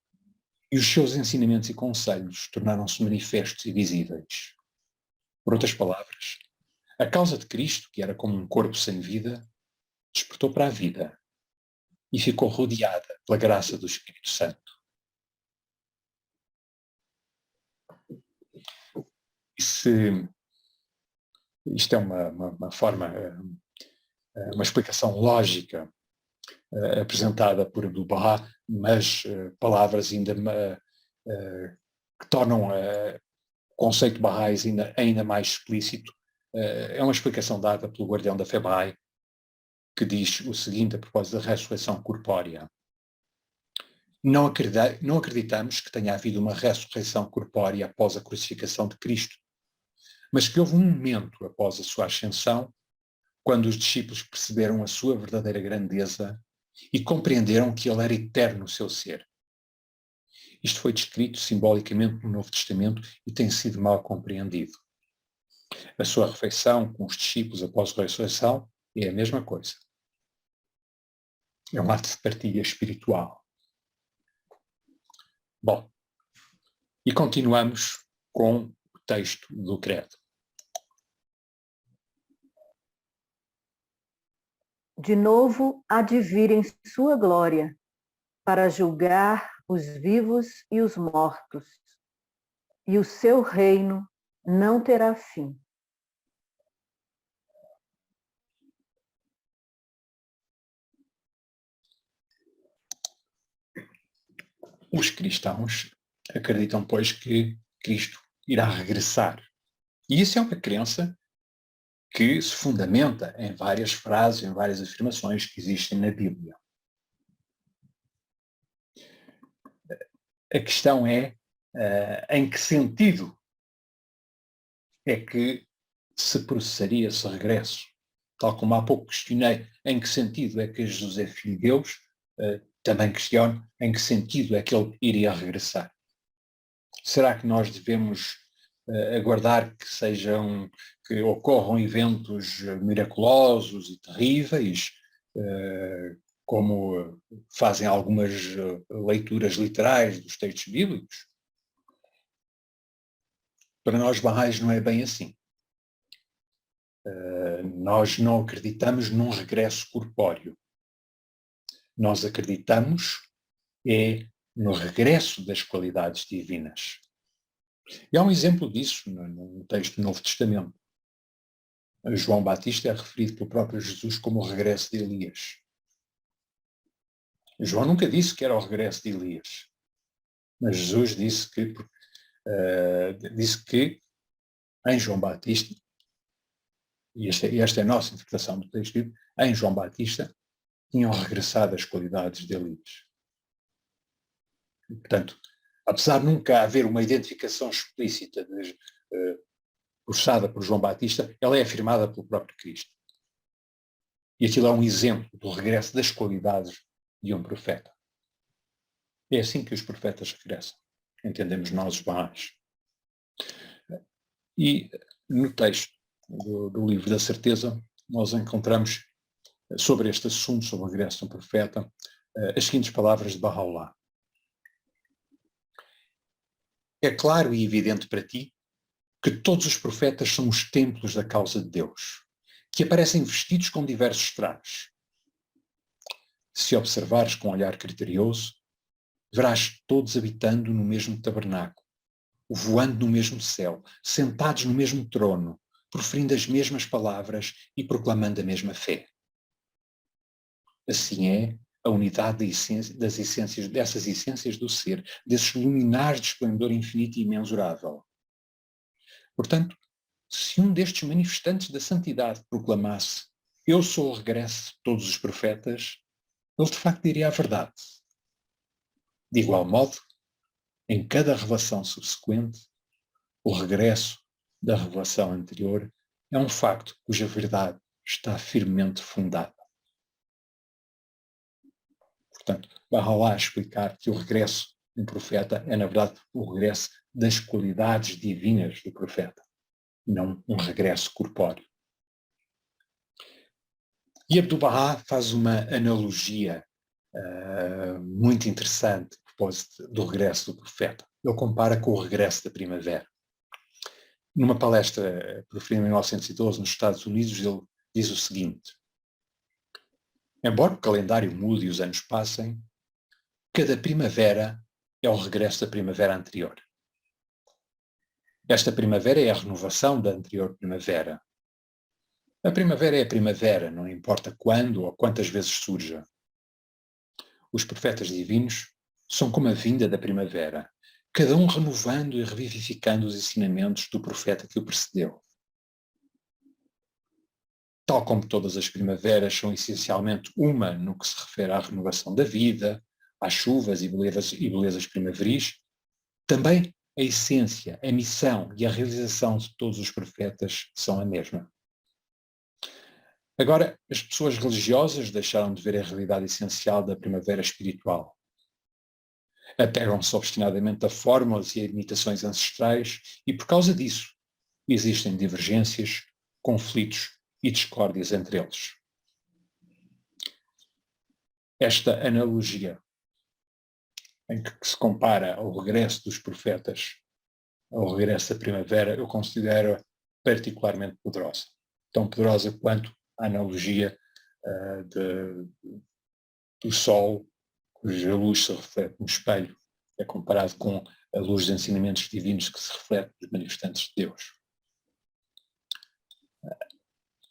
E os seus ensinamentos e conselhos tornaram-se manifestos e visíveis. Por outras palavras, a causa de Cristo, que era como um corpo sem vida, despertou para a vida e ficou rodeada pela graça do Espírito Santo. Isto é uma forma, uma explicação lógica apresentada por Abdu'l-Bahá, mas palavras ainda que tornam o conceito Bahá'í ainda mais explícito. É uma explicação dada pelo guardião da fé Bahá'í, que diz o seguinte a propósito da ressurreição corpórea: não acreditamos que tenha havido uma ressurreição corpórea após a crucificação de Cristo, mas que houve um momento após a sua ascensão, quando os discípulos perceberam a sua verdadeira grandeza e compreenderam que ele era eterno no seu ser. Isto foi descrito simbolicamente no Novo Testamento e tem sido mal compreendido. A sua refeição com os discípulos após a ressurreição é a mesma coisa. É um ato de partilha espiritual. Bom, e continuamos com o texto do credo. De novo há de vir em sua glória, para julgar os vivos e os mortos, e o seu reino não terá fim. Os cristãos acreditam, pois, que Cristo irá regressar. E isso é uma crença que se fundamenta em várias frases, em várias afirmações que existem na Bíblia. A questão é em que sentido é que se processaria esse regresso? Tal como há pouco questionei em que sentido é que Jesus é filho de Deus, também questiono em que sentido é que ele iria regressar. Será que nós devemos aguardar que ocorram eventos miraculosos e terríveis, como fazem algumas leituras literais dos textos bíblicos? Para nós barrais não é bem assim. Nós não acreditamos num regresso corpóreo. Nós acreditamos no regresso das qualidades divinas. E há um exemplo disso no texto do Novo Testamento. João Batista é referido pelo próprio Jesus como o regresso de Elias. João nunca disse que era o regresso de Elias, mas Jesus disse que em João Batista, e esta é a nossa interpretação do texto bíblico, em João Batista tinham regressado as qualidades de Elias. E, portanto, apesar de nunca haver uma identificação explícita forçada por João Batista, ela é afirmada pelo próprio Cristo. E aquilo é um exemplo do regresso das qualidades de um profeta. É assim que os profetas regressam. Entendemos nós os barrais. E no texto do livro da certeza, nós encontramos sobre este assunto, sobre o regresso de um profeta, as seguintes palavras de Bahá'u'lláh. É claro e evidente para ti que todos os profetas são os templos da causa de Deus, que aparecem vestidos com diversos trajes. Se observares com um olhar criterioso, verás todos habitando no mesmo tabernáculo, voando no mesmo céu, sentados no mesmo trono, proferindo as mesmas palavras e proclamando a mesma fé. Assim é a unidade dessas essências do ser, desses luminares de esplendor infinito e imensurável. Portanto, se um destes manifestantes da santidade proclamasse eu sou o regresso de todos os profetas, ele de facto diria a verdade. De igual modo, em cada revelação subsequente, o regresso da revelação anterior é um facto cuja verdade está firmemente fundada. Portanto, Bahá'u'lláh explicar que o regresso de um profeta é, na verdade, o regresso das qualidades divinas do profeta, não um regresso corpóreo. E Abdu'l-Bahá faz uma analogia muito interessante a propósito do regresso do profeta. Ele compara com o regresso da primavera. Numa palestra proferida em 1912 nos Estados Unidos, ele diz o seguinte: embora o calendário mude e os anos passem, cada primavera é o regresso da primavera anterior. Esta primavera é a renovação da anterior primavera. A primavera é a primavera, não importa quando ou quantas vezes surja. Os profetas divinos são como a vinda da primavera, cada um renovando e revivificando os ensinamentos do profeta que o precedeu. Tal como todas as primaveras são essencialmente uma no que se refere à renovação da vida, às chuvas e belezas primaveris, também a essência, a missão e a realização de todos os profetas são a mesma. Agora, as pessoas religiosas deixaram de ver a realidade essencial da primavera espiritual. Apegam-se obstinadamente a fórmulas e a imitações ancestrais e, por causa disso, existem divergências, conflitos e discórdias entre eles. Esta analogia em que se compara ao regresso dos profetas ao regresso da primavera, eu considero particularmente poderosa. Tão poderosa quanto a analogia do sol, cuja luz se reflete no espelho, é comparado com a luz dos ensinamentos divinos que se reflete nos manifestantes de Deus.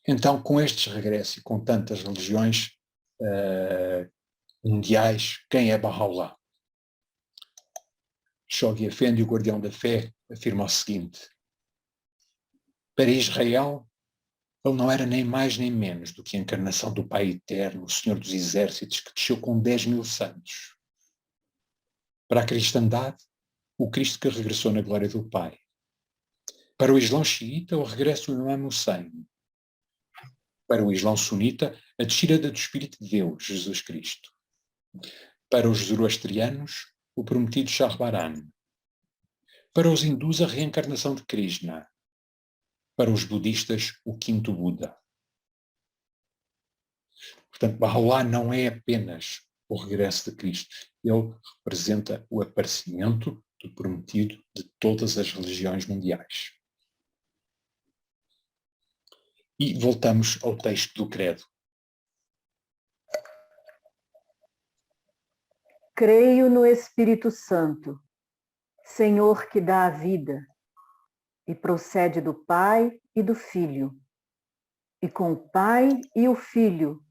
Então, com estes regressos e com tantas religiões mundiais, quem é Bahá'u'lláh? Shoghi Effendi, o guardião da fé, afirma o seguinte: para Israel, ele não era nem mais nem menos do que a encarnação do Pai Eterno, o Senhor dos Exércitos, que desceu com 10.000 santos. Para a cristandade, o Cristo que regressou na glória do Pai. Para o Islão xiita, o regresso do Imam Hussein. Para o Islão sunita, a descida do Espírito de Deus, Jesus Cristo. Para os zoroastrianos, o prometido Shahbaran. Para os hindus, a reencarnação de Krishna. Para os budistas, o quinto Buda. Portanto, Baha'u'lláh não é apenas o regresso de Cristo. Ele representa o aparecimento do prometido de todas as religiões mundiais. E voltamos ao texto do credo. Creio no Espírito Santo, Senhor que dá a vida, e procede do Pai e do Filho, e com o Pai e o Filho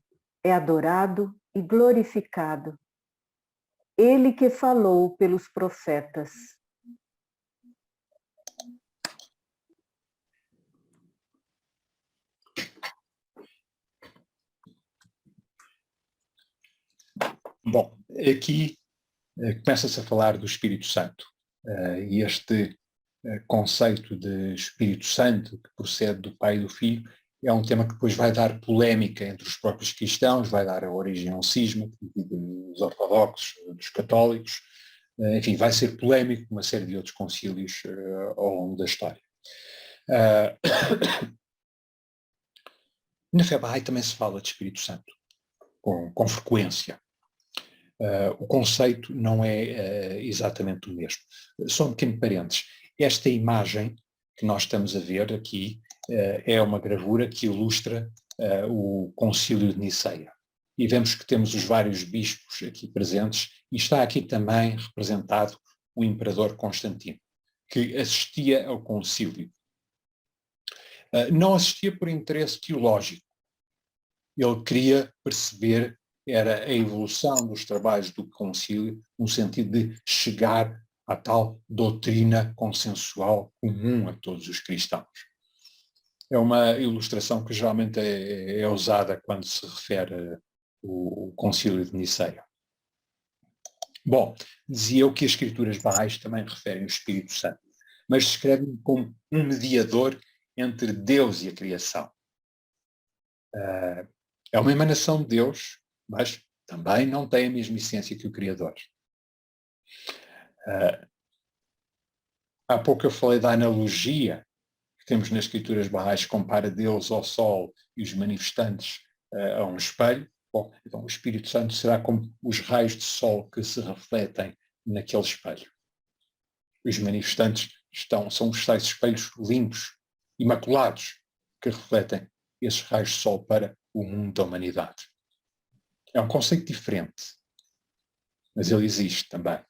é adorado e glorificado. Ele que falou pelos profetas. Bom, aqui começa-se a falar do Espírito Santo. E este conceito de Espírito Santo, que procede do Pai e do Filho, é um tema que depois vai dar polémica entre os próprios cristãos, vai dar a origem ao cisma dos ortodoxos, dos católicos, enfim, vai ser polémico uma série de outros concílios ao longo da história. Na fé Bahá'í também se fala de Espírito Santo, com frequência. O conceito não é exatamente o mesmo. Só um pequeno parênteses. Esta imagem que nós estamos a ver aqui é uma gravura que ilustra o Concílio de Niceia. E vemos que temos os vários bispos aqui presentes e está aqui também representado o imperador Constantino, que assistia ao concílio. Não assistia por interesse teológico. Ele queria perceber, era a evolução dos trabalhos do concílio, no sentido de chegar à tal doutrina consensual comum a todos os cristãos. É uma ilustração que geralmente é usada quando se refere ao Concílio de Niceia. Bom, dizia eu que as escrituras bahá'ís também referem o Espírito Santo, mas descrevem como um mediador entre Deus e a criação. É uma emanação de Deus, mas também não tem a mesma essência que o Criador. Há pouco eu falei da analogia que temos nas escrituras bahá'ís, compara Deus ao Sol e os manifestantes a um espelho. Bom, então o Espírito Santo será como os raios de sol que se refletem naquele espelho. Os manifestantes são os tais espelhos limpos, imaculados, que refletem esses raios de sol para o mundo da humanidade. É um conceito diferente, mas ele existe também.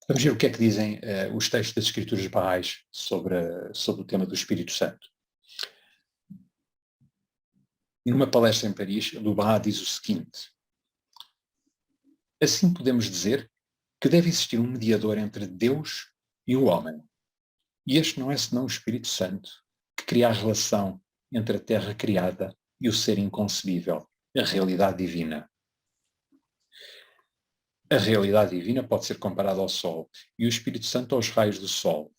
Vamos ver o que é que dizem os textos das escrituras bahá'ís sobre o tema do Espírito Santo. Numa palestra em Paris, o Bahá diz o seguinte: assim podemos dizer que deve existir um mediador entre Deus e o homem. E este não é senão o Espírito Santo, que cria a relação entre a terra criada e o ser inconcebível, a realidade divina. A realidade divina pode ser comparada ao Sol e o Espírito Santo aos raios do Sol.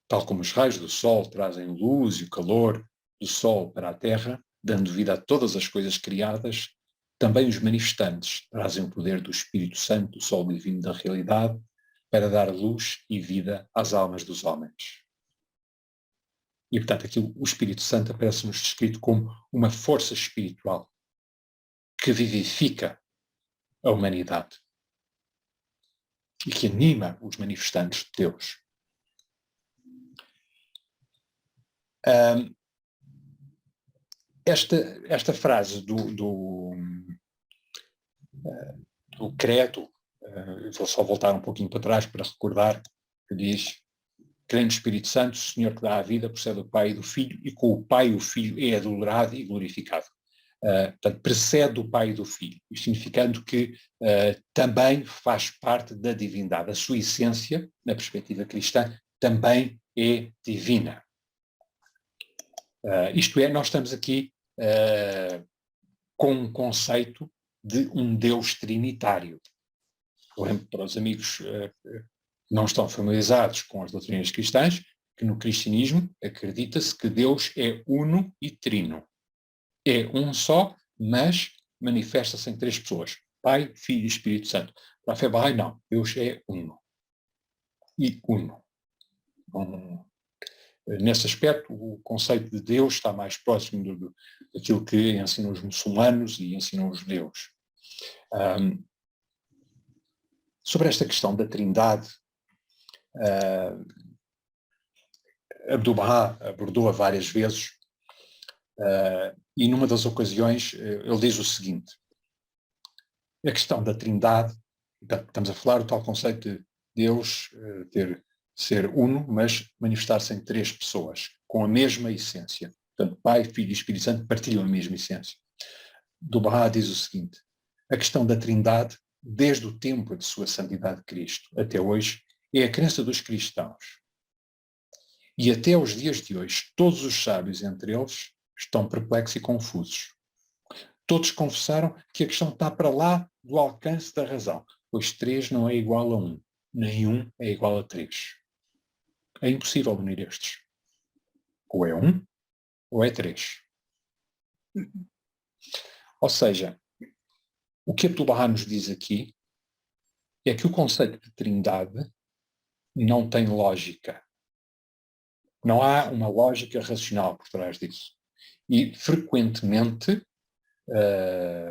Tal como os raios do Sol trazem luz e o calor do Sol para a Terra, dando vida a todas as coisas criadas, também os manifestantes trazem o poder do Espírito Santo, do Sol divino da realidade, para dar luz e vida às almas dos homens. E, portanto, aqui o Espírito Santo aparece-nos descrito como uma força espiritual que vivifica a humanidade e que anima os manifestantes de Deus. Esta frase do credo, vou só voltar um pouquinho para trás para recordar, que diz: creio no Espírito Santo, o Senhor que dá a vida, procede do Pai e do Filho, e com o Pai e o Filho é adorado e glorificado. portanto, precede o Pai e do Filho, isto significando que também faz parte da divindade. A sua essência, na perspectiva cristã, também é divina. Isto é, nós estamos aqui com um conceito de um Deus trinitário. Eu lembro para os amigos que não estão familiarizados com as doutrinas cristãs, que no cristianismo acredita-se que Deus é uno e trino. É um só, mas manifesta-se em três pessoas. Pai, Filho e Espírito Santo. Para a fé Bahá'í, não. Deus é uno. E uno. Nesse aspecto, o conceito de Deus está mais próximo daquilo que ensinam os muçulmanos e ensinam os judeus. Sobre esta questão da Trindade, Abdu'l-Bahá abordou-a várias vezes, e numa das ocasiões ele diz o seguinte: a questão da Trindade, estamos a falar do tal conceito de Deus ser uno, mas manifestar-se em três pessoas, com a mesma essência. Portanto, Pai, Filho e Espírito Santo partilham a mesma essência. Abdu'l-Bahá diz o seguinte: a questão da Trindade, desde o tempo de sua santidade de Cristo até hoje, é a crença dos cristãos. E até os dias de hoje, todos os sábios entre eles estão perplexos e confusos. Todos confessaram que a questão está para lá do alcance da razão, pois 3 não é igual a 1, nem 1 é igual a 3. É impossível unir estes. Ou é 1, ou é 3. Ou seja, o que Abdu'l-Bahá nos diz aqui é que o conceito de Trindade não tem lógica. Não há uma lógica racional por trás disso. E, frequentemente,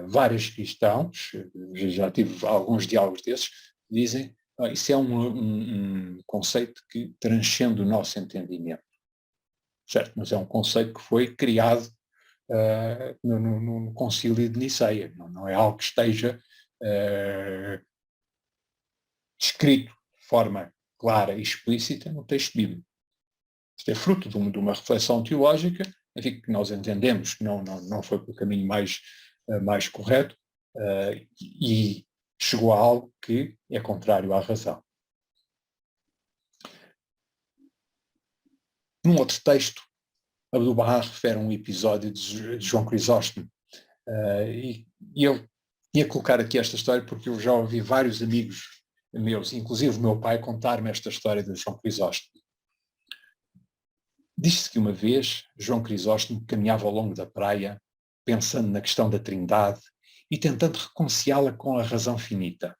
vários cristãos, já tive alguns diálogos desses, dizem que isso é um conceito que transcende o nosso entendimento. Certo? Mas é um conceito que foi criado no Concílio de Niceia. Não é algo que esteja escrito de forma clara e explícita no texto bíblico. Isto é fruto de uma reflexão teológica, enfim, que nós entendemos que não foi pelo caminho mais correto, e chegou a algo que é contrário à razão. Num outro texto, Abdu'l-Bahá refere um episódio de João Crisóstomo, e eu ia colocar aqui esta história porque eu já ouvi vários amigos meus, inclusive o meu pai, contar-me esta história de João Crisóstomo. Diz-se que uma vez João Crisóstomo caminhava ao longo da praia, pensando na questão da Trindade e tentando reconciliá-la com a razão finita.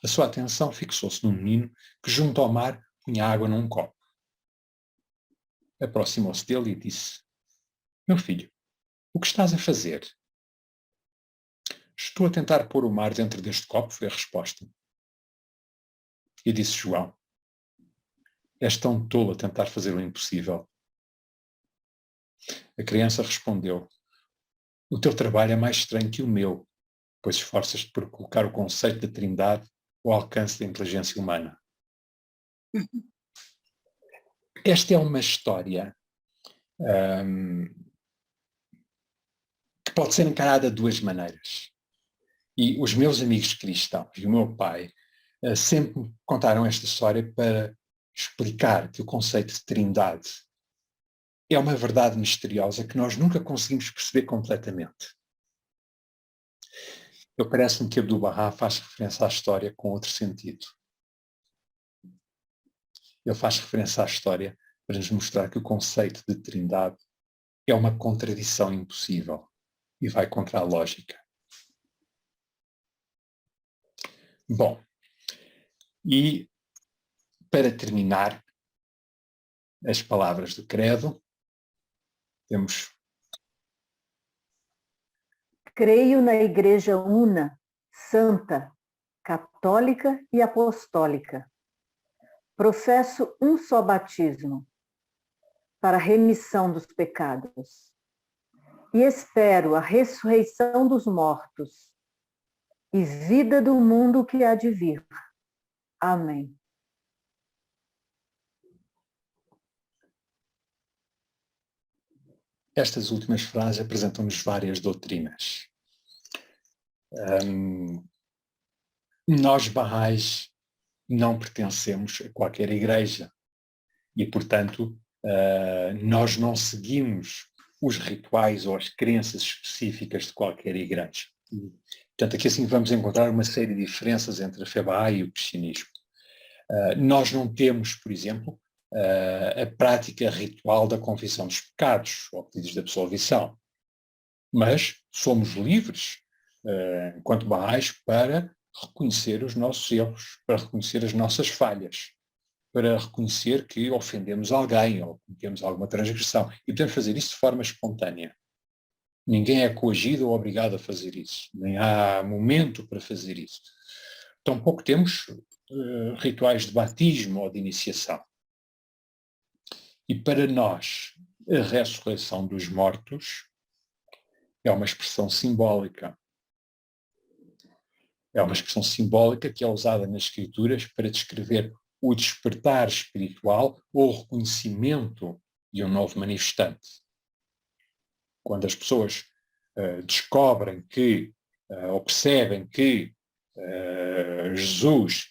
A sua atenção fixou-se num menino que, junto ao mar, punha água num copo. Aproximou-se dele e disse: "Meu filho, o que estás a fazer?" "Estou a tentar pôr o mar dentro deste copo", foi a resposta. E disse João: "És tão tolo a tentar fazer o impossível." A criança respondeu: "O teu trabalho é mais estranho que o meu, pois esforças-te por colocar o conceito da Trindade ao alcance da inteligência humana." Esta é uma história que pode ser encarada de duas maneiras. E os meus amigos cristãos e o meu pai sempre me contaram esta história para explicar que o conceito de Trindade é uma verdade misteriosa que nós nunca conseguimos perceber completamente. Parece-me que Abdu'l-Bahá faz referência à história com outro sentido. Ele faz referência à história para nos mostrar que o conceito de Trindade é uma contradição impossível e vai contra a lógica. Bom, e para terminar, as palavras do credo, temos: creio na Igreja Una, Santa, Católica e Apostólica. Professo um só batismo para a remissão dos pecados e espero a ressurreição dos mortos e vida do mundo que há de vir. Amém. Estas últimas frases apresentam-nos várias doutrinas. Nós, Bahá'ís, não pertencemos a qualquer igreja e, portanto, nós não seguimos os rituais ou as crenças específicas de qualquer igreja. Portanto, aqui assim vamos encontrar uma série de diferenças entre a fé Bahá'í e o cristianismo. Nós não temos, por exemplo, a prática ritual da confissão dos pecados ou pedidos de absolvição, mas somos livres, enquanto Bahá'ís, para reconhecer os nossos erros, para reconhecer as nossas falhas, para reconhecer que ofendemos alguém ou cometemos alguma transgressão. E podemos fazer isso de forma espontânea. Ninguém é coagido ou obrigado a fazer isso. Nem há momento para fazer isso. Tampouco temos rituais de batismo ou de iniciação. E para nós, a ressurreição dos mortos é uma expressão simbólica. É uma expressão simbólica que é usada nas Escrituras para descrever o despertar espiritual ou o reconhecimento de um novo manifestante. Quando as pessoas descobrem que, ou percebem que Jesus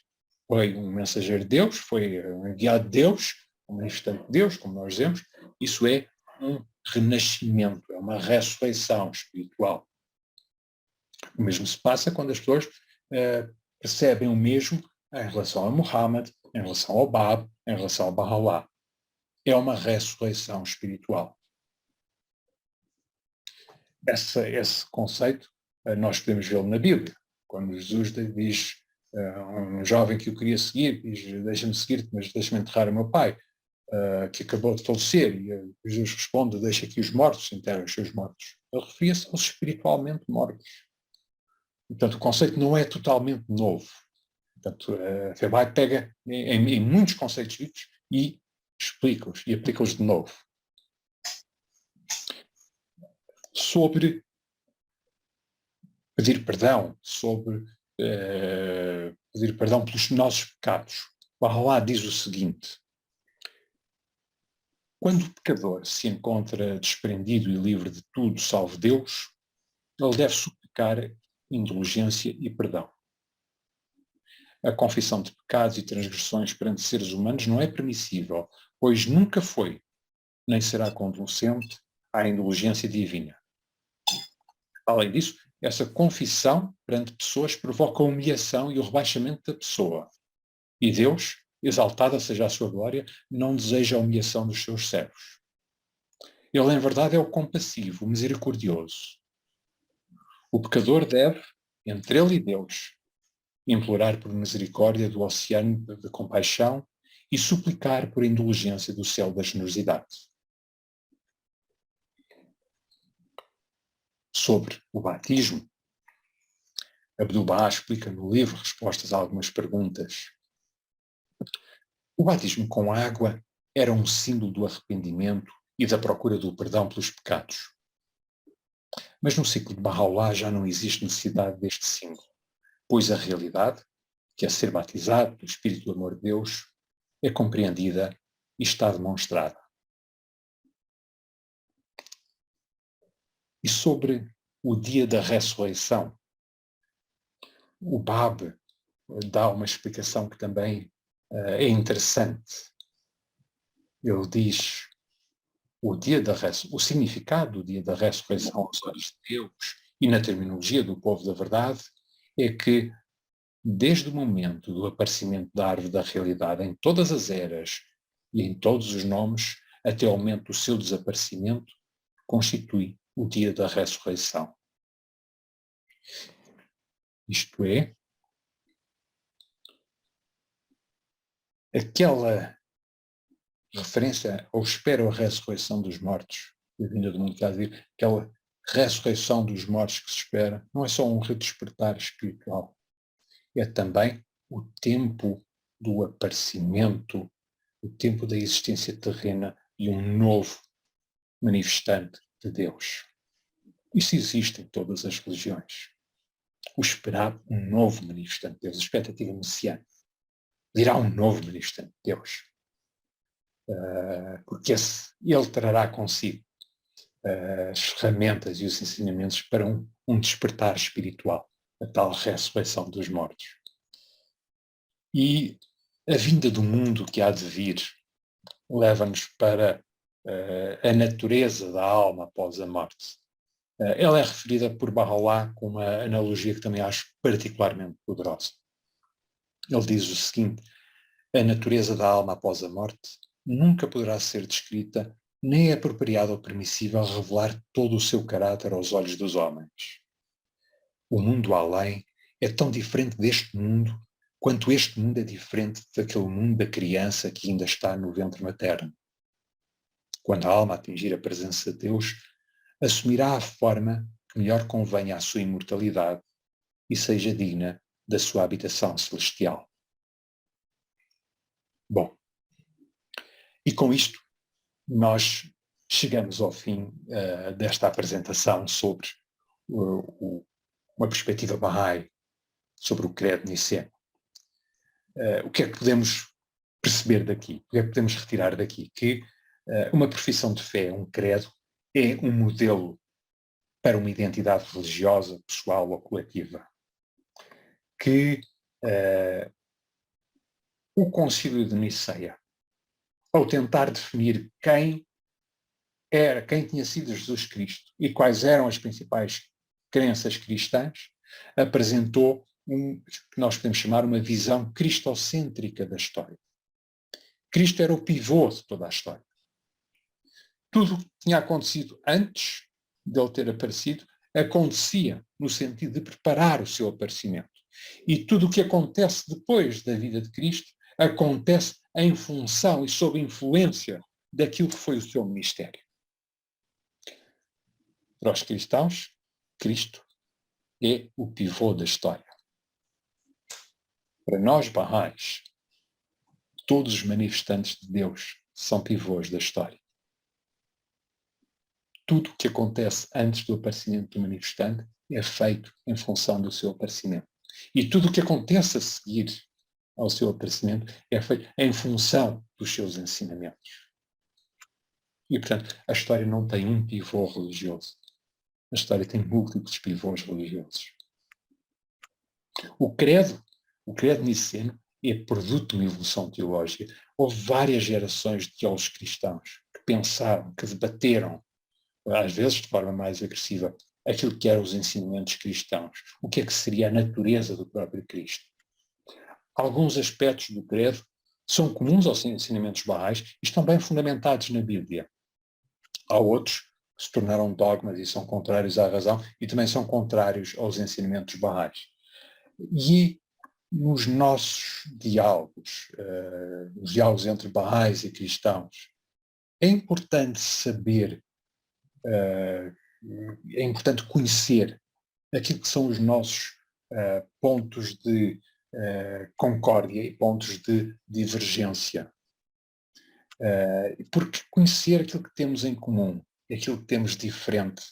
foi um mensageiro de Deus, foi um enviado de Deus, um manifestante de Deus, como nós dizemos, isso é um renascimento, é uma ressurreição espiritual. O mesmo se passa quando as pessoas percebem o mesmo em relação a Muhammad, em relação ao Bab, em relação ao Baha'u'lláh. É uma ressurreição espiritual. Esse conceito nós podemos vê-lo na Bíblia. Quando Jesus diz a um jovem que o queria seguir, diz: deixa-me seguir-te, mas deixa-me enterrar o meu pai, que acabou de falecer. E Jesus responde: deixa aqui os mortos, enterra os seus mortos. Ele referia-se aos espiritualmente mortos. Portanto, o conceito não é totalmente novo. Portanto, a fé Bahá'í pega em muitos conceitos bíblicos e explica-os e aplica-os de novo. Sobre pedir perdão, sobre pedir perdão pelos nossos pecados. Baha'u'lláh diz o seguinte: quando o pecador se encontra desprendido e livre de tudo salvo Deus, ele deve suplicar indulgência e perdão. A confissão de pecados e transgressões perante seres humanos não é permissível, pois nunca foi, nem será conducente à indulgência divina. Além disso, essa confissão perante pessoas provoca a humilhação e o rebaixamento da pessoa. E Deus, exaltada seja a sua glória, não deseja a humilhação dos seus servos. Ele, em verdade, é o compassivo, o misericordioso. O pecador deve, entre ele e Deus, implorar por misericórdia do oceano de compaixão e suplicar por indulgência do céu da generosidade. Sobre o batismo, Abdu'l-Bahá explica no livro respostas a algumas perguntas. O batismo com água era um símbolo do arrependimento e da procura do perdão pelos pecados. Mas no ciclo de Baha'u'lláh já não existe necessidade deste símbolo, pois a realidade, que é ser batizado pelo Espírito do Amor de Deus, é compreendida e está demonstrada. E sobre o dia da ressurreição, o Bab dá uma explicação que também é interessante. Ele diz: o significado do dia da ressurreição aos olhos de Deus e na terminologia do povo da verdade é que, desde o momento do aparecimento da árvore da realidade em todas as eras e em todos os nomes, até o momento do seu desaparecimento, constitui o dia da ressurreição. Isto é, aquela referência ou espero a ressurreição dos mortos, a vinda do mundo que há de vir, aquela ressurreição dos mortos que se espera, não é só um redespertar espiritual, é também o tempo do aparecimento, o tempo da existência terrena de um novo manifestante de Deus. Isso existe em todas as religiões. O esperar um novo manifestante de Deus, a expectativa messiânica. Virá um novo manifestante de Deus. Porque ele trará consigo as ferramentas e os ensinamentos para um despertar espiritual, a tal ressurreição dos mortos. E a vinda do mundo que há de vir leva-nos para a natureza da alma após a morte. Ela é referida por Baha'u'lláh com uma analogia que também acho particularmente poderosa. Ele diz o seguinte: a natureza da alma após a morte nunca poderá ser descrita, nem é apropriado ou permissível revelar todo o seu caráter aos olhos dos homens. O mundo além é tão diferente deste mundo quanto este mundo é diferente daquele mundo da criança que ainda está no ventre materno. Quando a alma atingir a presença de Deus, assumirá a forma que melhor convenha à sua imortalidade e seja digna da sua habitação celestial. Bom, e com isto nós chegamos ao fim desta apresentação sobre uma perspectiva Bahá'í sobre o credo niceno. O que é que podemos perceber daqui? O que é que podemos retirar daqui? Que uma profissão de fé, um credo, é um modelo para uma identidade religiosa, pessoal ou coletiva. Que o Concílio de Niceia, ao tentar definir quem tinha sido Jesus Cristo e quais eram as principais crenças cristãs, apresentou que nós podemos chamar uma visão cristocêntrica da história. Cristo era o pivô de toda a história. Tudo o que tinha acontecido antes de ele ter aparecido acontecia no sentido de preparar o seu aparecimento. E tudo o que acontece depois da vida de Cristo acontece em função e sob influência daquilo que foi o seu ministério. Para os cristãos, Cristo é o pivô da história. Para nós, Bahá'ís, todos os manifestantes de Deus são pivôs da história. Tudo o que acontece antes do aparecimento do manifestante é feito em função do seu aparecimento. E tudo o que acontece a seguir ao seu aparecimento é feito em função dos seus ensinamentos. E, portanto, a história não tem um pivô religioso. A história tem múltiplos pivôs religiosos. O credo niceno é produto de uma evolução teológica. Houve várias gerações de teólogos cristãos que pensaram, que debateram, às vezes de forma mais agressiva, aquilo que eram os ensinamentos cristãos. O que é que seria a natureza do próprio Cristo? Alguns aspectos do credo são comuns aos ensinamentos bahá'ís e estão bem fundamentados na Bíblia. Há outros que se tornaram dogmas e são contrários à razão e também são contrários aos ensinamentos bahá'ís. E nos nossos diálogos, os diálogos entre bahá'ís e cristãos, é importante saber, é importante conhecer aquilo que são os nossos pontos de concórdia e pontos de divergência. Porque conhecer aquilo que temos em comum, aquilo que temos diferente,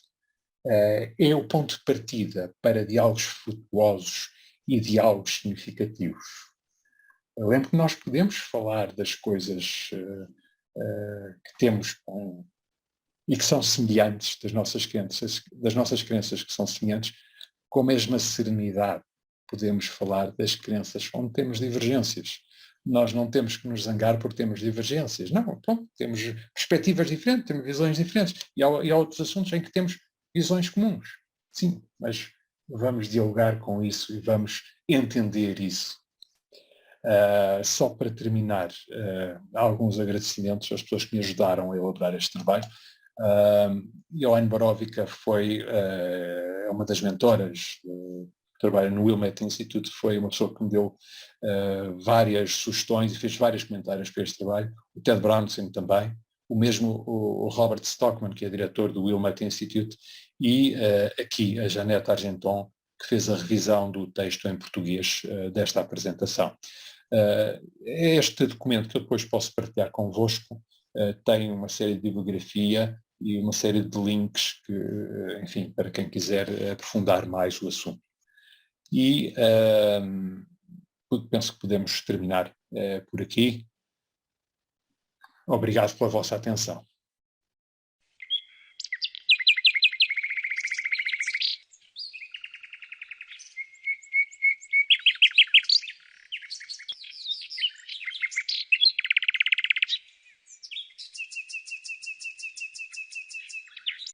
é o ponto de partida para diálogos frutuosos e diálogos significativos. Eu lembro que nós podemos falar das coisas que temos e que são semelhantes das nossas crenças que são semelhantes, com a mesma serenidade podemos falar das crenças onde temos divergências. Nós não temos que nos zangar porque temos divergências. Não, pronto, temos perspectivas diferentes, temos visões diferentes. E há outros assuntos em que temos visões comuns. Sim, mas vamos dialogar com isso e vamos entender isso. Só para terminar, alguns agradecimentos às pessoas que me ajudaram a elaborar este trabalho. Elaine Borovica foi uma das mentoras que trabalha no Wilmette Institute, foi uma pessoa que me deu várias sugestões e fez vários comentários para este trabalho. O Ted Brownson também, o Robert Stockman, que é diretor do Wilmette Institute, e aqui a Janete Argenton, que fez a revisão do texto em português desta apresentação. Este documento que eu depois posso partilhar convosco tem uma série de bibliografia e uma série de links que, enfim, para quem quiser aprofundar mais o assunto. E penso que podemos terminar por aqui. Obrigado pela vossa atenção.